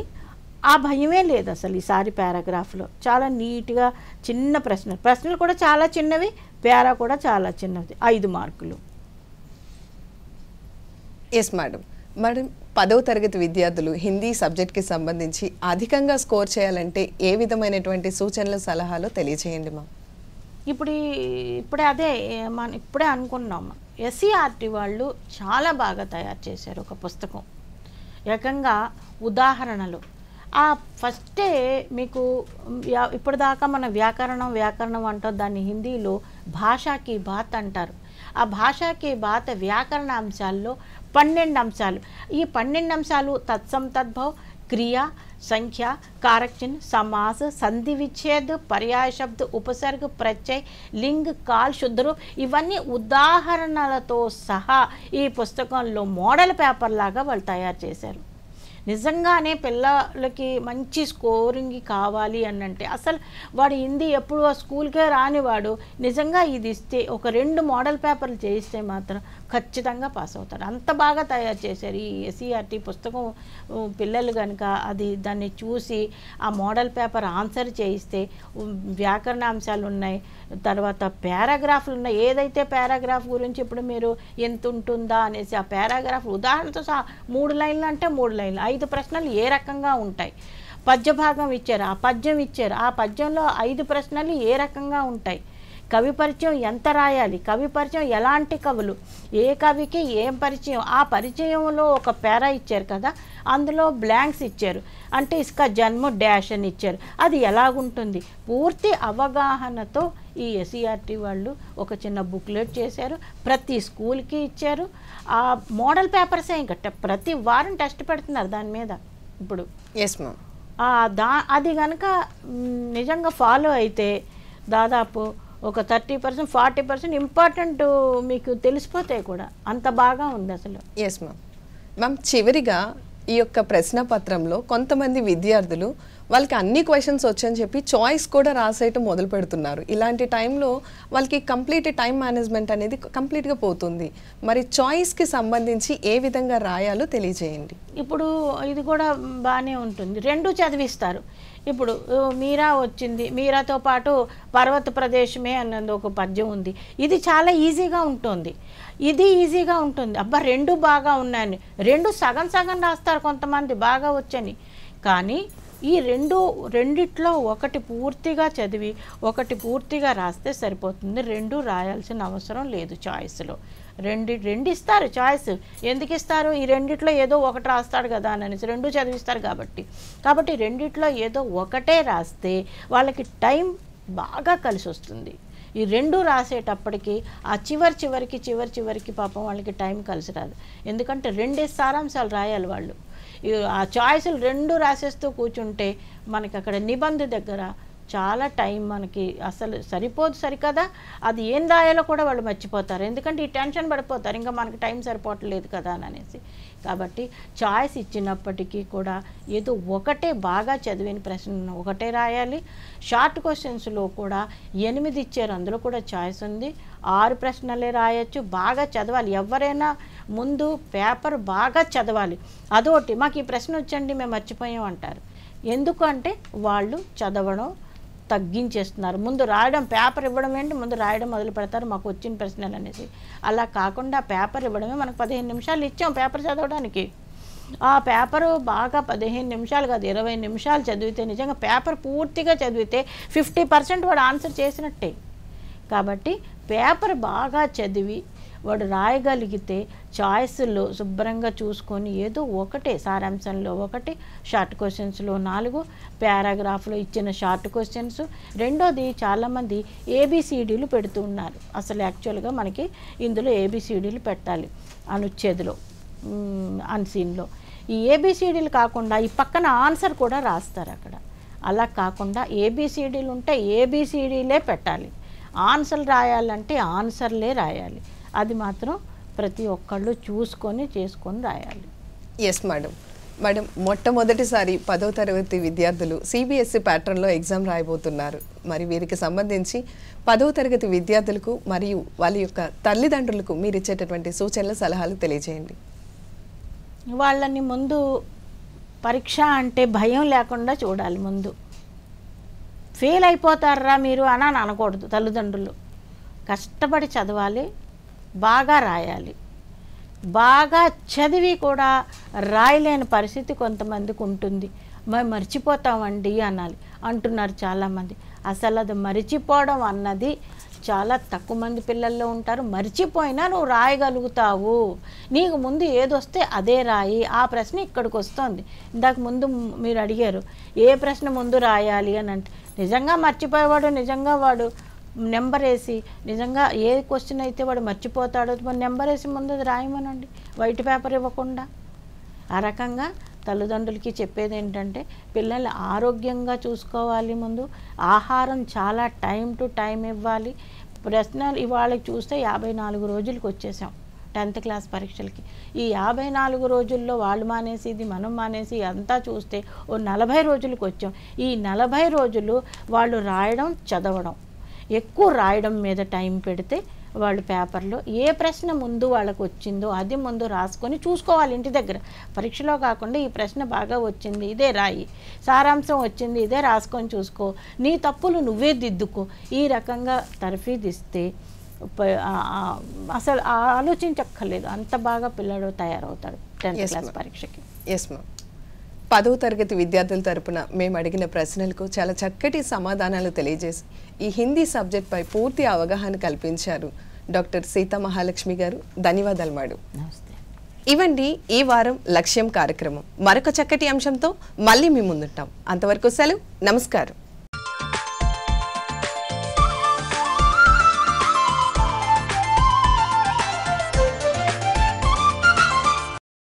Speaker 2: ఆ భయమే లేదు అసలు ఈసారి పారాగ్రాఫ్లో. చాలా నీట్గా చిన్న ప్రశ్నలు కూడా చాలా చిన్నవి, పేరా కూడా చాలా చిన్నది. 5 మార్కులు.
Speaker 1: Yes madam. మేడం, 10వ తరగతి విద్యార్థులు హిందీ సబ్జెక్ట్కి సంబంధించి అధికంగా స్కోర్ చేయాలంటే ఏ విధమైనటువంటి సూచనలు, సలహాలు తెలియజేయండి మా.
Speaker 2: ఇప్పుడే అదే మనం ఇప్పుడే అనుకున్నాం. ఎస్సీఆర్టీ వాళ్ళు చాలా బాగా తయారు చేశారు ఒక పుస్తకం. ఏకంగా ఉదాహరణలు. ఆ ఫస్టే మీకు ఇప్పటిదాకా మన వ్యాకరణం అంటాం, దాన్ని హిందీలో భాషాకి బాత్ అంటారు. ఆ భాషాకి బాత్ వ్యాకరణ అంశాల్లో 12 అంశాలు. ఈ 12 అంశాలు తత్సం, తద్భవ్, క్రియ, సంఖ్య, कारक चिन्ह, समास, संधि विच्छेद, पर्याय शब्द, उपसर्ग, प्रत्यय, లింగ్, కాల్, శుద్ధరు ఇవన్నీ ఉదాహరణలతో సహా ఈ పుస్తకంలో మోడల్ పేపర్ లాగా వాళ్ళు తయారు చేశారు. నిజంగానే పిల్లలకి మంచి స్కోరింగ్ కావాలి అనంటే అసలు వాడు హిందీ ఎప్పుడు స్కూల్కే రానివాడు నిజంగా ఇది ఇస్తే ఒక 2 మోడల్ పేపర్లు చేయిస్తే మాత్రం ఖచ్చితంగా పాస్ అవుతారు. అంత బాగా తయారు చేశారు ఈ ఎస్సీఆర్టీ పుస్తకం. పిల్లలు కనుక దాన్ని చూసి ఆ మోడల్ పేపర్ ఆన్సర్ చేయిస్తే వ్యాకరణాంశాలు ఉన్నాయి, తర్వాత పారాగ్రాఫ్లు ఉన్నాయి. ఏదైతే పారాగ్రాఫ్ గురించి ఇప్పుడు మీరు ఎంత ఉంటుందా అనేసి ఆ పారాగ్రాఫ్ ఉదాహరణతో సహా 3 లైన్లు అంటే 3 లైన్లు, 5 ప్రశ్నలు ఏ రకంగా ఉంటాయి, పద్య భాగం ఇచ్చారు, ఆ పద్యం ఇచ్చారు, ఆ పద్యంలో 5 ప్రశ్నలు ఏ రకంగా ఉంటాయి, కవి పరిచయం ఎంత రాయాలి, కవి పరిచయం ఎలాంటి కవులు, ఏ కవికి ఏం పరిచయం, ఆ పరిచయంలో ఒక పేరా ఇచ్చారు కదా, అందులో బ్లాంక్స్ ఇచ్చారు, అంటే ఇసుక జన్మ డాష్ అని ఇచ్చారు, అది ఎలాగుంటుంది. పూర్తి అవగాహనతో ఈ ఎస్సీఆర్టీ వాళ్ళు ఒక చిన్న బుక్లెట్ చేశారు, ప్రతి స్కూల్కి ఇచ్చారు. ఆ మోడల్ పేపర్సే ఇంకా ప్రతి వారం టెస్ట్ పెడుతున్నారు దాని మీద ఇప్పుడు.
Speaker 1: Yes ma'am.
Speaker 2: అది కనుక నిజంగా ఫాలో అయితే దాదాపు ఒక 30%, 40% ఇంపార్టెంట్ మీకు తెలిసిపోతాయి కూడా. అంత బాగా ఉంది అసలు.
Speaker 1: Yes ma'am. మ్యామ్, చివరిగా ఈ యొక్క ప్రశ్న పత్రంలో కొంతమంది విద్యార్థులు వాళ్ళకి అన్ని క్వశ్చన్స్ వచ్చని చెప్పి చాయిస్ కూడా రాసేయటం మొదలు పెడుతున్నారు. ఇలాంటి టైంలో వాళ్ళకి కంప్లీట్ టైం మేనేజ్మెంట్ అనేది కంప్లీట్గా పోతుంది. మరి చాయిస్కి సంబంధించి ఏ విధంగా రాయాలో తెలియజేయండి.
Speaker 2: ఇప్పుడు ఇది కూడా బాగానే ఉంటుంది, 2 చదివిస్తారు. ఇప్పుడు మీరా వచ్చింది, మీరాతో పాటు పర్వత ప్రదేశమే అన్నది ఒక పద్యం ఉంది. ఇది చాలా ఈజీగా ఉంటుంది, ఇది ఈజీగా ఉంటుంది. అబ్బా 2 బాగా ఉన్నాయని 2 సగం సగం రాస్తారు కొంతమంది బాగా వచ్చని. కానీ ఈ రెండిట్లో ఒకటి పూర్తిగా చదివి ఒకటి పూర్తిగా రాస్తే సరిపోతుంది. 2 రాయాల్సిన అవసరం లేదు. చాయిస్లో రెండు ఇస్తారు చాయిస్. ఎందుకు ఇస్తారు? ఈ రెండిట్లో ఏదో ఒకటి రాస్తాడు కదా అని అనేసి 2 చదివిస్తారు కాబట్టి రెండిట్లో ఏదో ఒకటే రాస్తే వాళ్ళకి టైం బాగా కలిసి వస్తుంది. ఈ 2 రాసేటప్పటికి ఆ చివరికి పాపం వాళ్ళకి టైం కలిసి రాదు. ఎందుకంటే 2 సారాంశాలు రాయాలి వాళ్ళు. ఆ చాయిస్లు 2 రాసేస్తూ కూర్చుంటే మనకి అక్కడ నిబంధ దగ్గర చాలా టైం మనకి అసలు సరిపోదు. సరికదా అది ఏం రాయాలో కూడా వాళ్ళు మర్చిపోతారు. ఎందుకంటే ఈ టెన్షన్ పడిపోతారు, ఇంకా మనకి టైం సరిపోవట్లేదు కదా అని అనేసి. కాబట్టి చాయిస్ ఇచ్చినప్పటికీ కూడా ఏదో ఒకటే బాగా చదివిన ప్రశ్న ఒకటే రాయాలి. షార్ట్ క్వశ్చన్స్లో కూడా 8 ఇచ్చారు, అందులో కూడా చాయిస్ ఉంది. 6 ప్రశ్నలే రాయొచ్చు. బాగా చదవాలి. ఎవరైనా ముందు పేపర్ బాగా చదవాలి. అదొకటి, మాకు ఈ ప్రశ్న వచ్చండి మేము మర్చిపోయాం అంటారు. ఎందుకంటే వాళ్ళు చదవడం తగ్గించేస్తున్నారు. ముందు రాయడం, పేపర్ ఇవ్వడం ఏంటి, ముందు రాయడం మొదలు పెడతారు మాకు వచ్చిన ప్రశ్నలు అనేసి. అలా కాకుండా పేపర్ ఇవ్వడమే. మనకు 15 నిమిషాలు ఇచ్చాం పేపర్ చదవడానికి. ఆ పేపరు బాగా 15 నిమిషాలు కాదు 20 నిమిషాలు చదివితే, నిజంగా పేపర్ పూర్తిగా చదివితే 50% వాడు ఆన్సర్ చేసినట్టే. కాబట్టి పేపర్ బాగా చదివి వాడు రాయగలిగితే చాయిస్లో శుభ్రంగా చూసుకొని ఏదో ఒకటే సారాంశంలో ఒకటి, షార్ట్ క్వశ్చన్స్లో 4, పారాగ్రాఫ్లో ఇచ్చిన షార్ట్ క్వశ్చన్స్. రెండోది చాలామంది ఏబిసిడీలు పెడుతూ ఉన్నారు. అసలు యాక్చువల్గా మనకి ఇందులో ఏబిసిడీలు పెట్టాలి అనుచ్ఛేదలో, అన్సీన్లో. ఈ ఏబిసిడీలు కాకుండా ఈ పక్కన ఆన్సర్ కూడా రాస్తారు అక్కడ. అలా కాకుండా ఏబిసిడీలు ఉంటే ఏబిసిడీలే పెట్టాలి, ఆన్సర్లు రాయాలంటే ఆన్సర్లే రాయాలి. అది మాత్రం ప్రతి ఒక్కళ్ళు చూసుకొని చేసుకొని రాయాలి.
Speaker 1: Yes madam. మేడం, మొట్టమొదటిసారి 10వ తరగతి విద్యార్థులు సిబిఎస్ఈ ప్యాటర్న్లో ఎగ్జామ్ రాయబోతున్నారు. మరి వీరికి సంబంధించి 10వ తరగతి విద్యార్థులకు మరియు వాళ్ళ యొక్క తల్లిదండ్రులకు మీరు ఇచ్చేటటువంటి సూచనలు, సలహాలు తెలియజేయండి.
Speaker 2: వాళ్ళని ముందు పరీక్ష అంటే భయం లేకుండా చూడాలి. ముందు ఫెయిల్ అయిపోతారా మీరు అని అనకూడదు. తల్లిదండ్రులు కష్టపడి చదవాలి, బాగా రాయాలి. బాగా చదివి కూడా రాయలేని పరిస్థితి కొంతమందికి ఉంటుంది. మేము మర్చిపోతామండి అనాలి అంటున్నారు చాలామంది. అసలు అది మర్చిపోవడం అన్నది చాలా తక్కువ మంది పిల్లల్లో ఉంటారు. మర్చిపోయినా నువ్వు రాయగలుగుతావు. నీకు ముందు ఏదొస్తే అదే రాయి. ఆ ప్రశ్న ఇక్కడికి వస్తుంది. ఇందాక ముందు మీరు అడిగారు ఏ ప్రశ్న ముందు రాయాలి అని. అంటే నిజంగా మర్చిపోయేవాడు, నిజంగా వాడు నెంబర్ వేసి, నిజంగా ఏ క్వశ్చన్ అయితే వాడు మర్చిపోతాడో నెంబర్ వేసి ముందు అది రాయమనండి, వైట్ పేపర్ ఇవ్వకుండా. ఆ రకంగా తల్లిదండ్రులకి చెప్పేది ఏంటంటే పిల్లల్ని ఆరోగ్యంగా చూసుకోవాలి. ముందు ఆహారం చాలా టైం టు టైం ఇవ్వాలి. ప్రశ్నలు ఇవాళ చూస్తే 54 రోజులకి వచ్చేసాం 10th క్లాస్ పరీక్షలకి. ఈ 54 రోజుల్లో వాళ్ళు మానేసి ఇది మనం మానేసి అంతా చూస్తే ఓ 40 రోజులకు వచ్చాం. ఈ 40 రోజులు వాళ్ళు రాయడం, చదవడం, ఎక్కువ రాయడం మీద టైం పెడితే వాళ్ళు పేపర్లో ఏ ప్రశ్న ముందు వాళ్ళకు వచ్చిందో అది ముందు రాసుకొని చూసుకోవాలి ఇంటి దగ్గర. పరీక్షలో కాకుండా ఈ ప్రశ్న బాగా వచ్చింది ఇదే రాయి, సారాంశం వచ్చింది ఇదే రాసుకొని చూసుకో, నీ తప్పులు నువ్వే దిద్దుకో. ఈ రకంగా తర్ఫీదిస్తే అసలు ఆలోచించక్కర్లేదు, అంత బాగా పిల్లడు తయారవుతాడు 10th క్లాస్ పరీక్షకి.
Speaker 1: Yes ma'am. 10వ తరగతి విద్యార్థుల తరపున మేము అడిగిన ప్రశ్నలకు చాలా చక్కటి సమాధానాలు తెలియజేసి ఈ హిందీ సబ్జెక్ట్పై పూర్తి అవగాహన కల్పించారు డాక్టర్ సీతా మహాలక్ష్మి గారు. ధన్యవాదాలు మేడం.
Speaker 2: నమస్తే.
Speaker 1: ఇవండి ఈ వారం లక్ష్యం కార్యక్రమం. మరొక చక్కటి అంశంతో మళ్ళీ మీ ముందుంటాం. అంతవరకు సెలవు. నమస్కారం.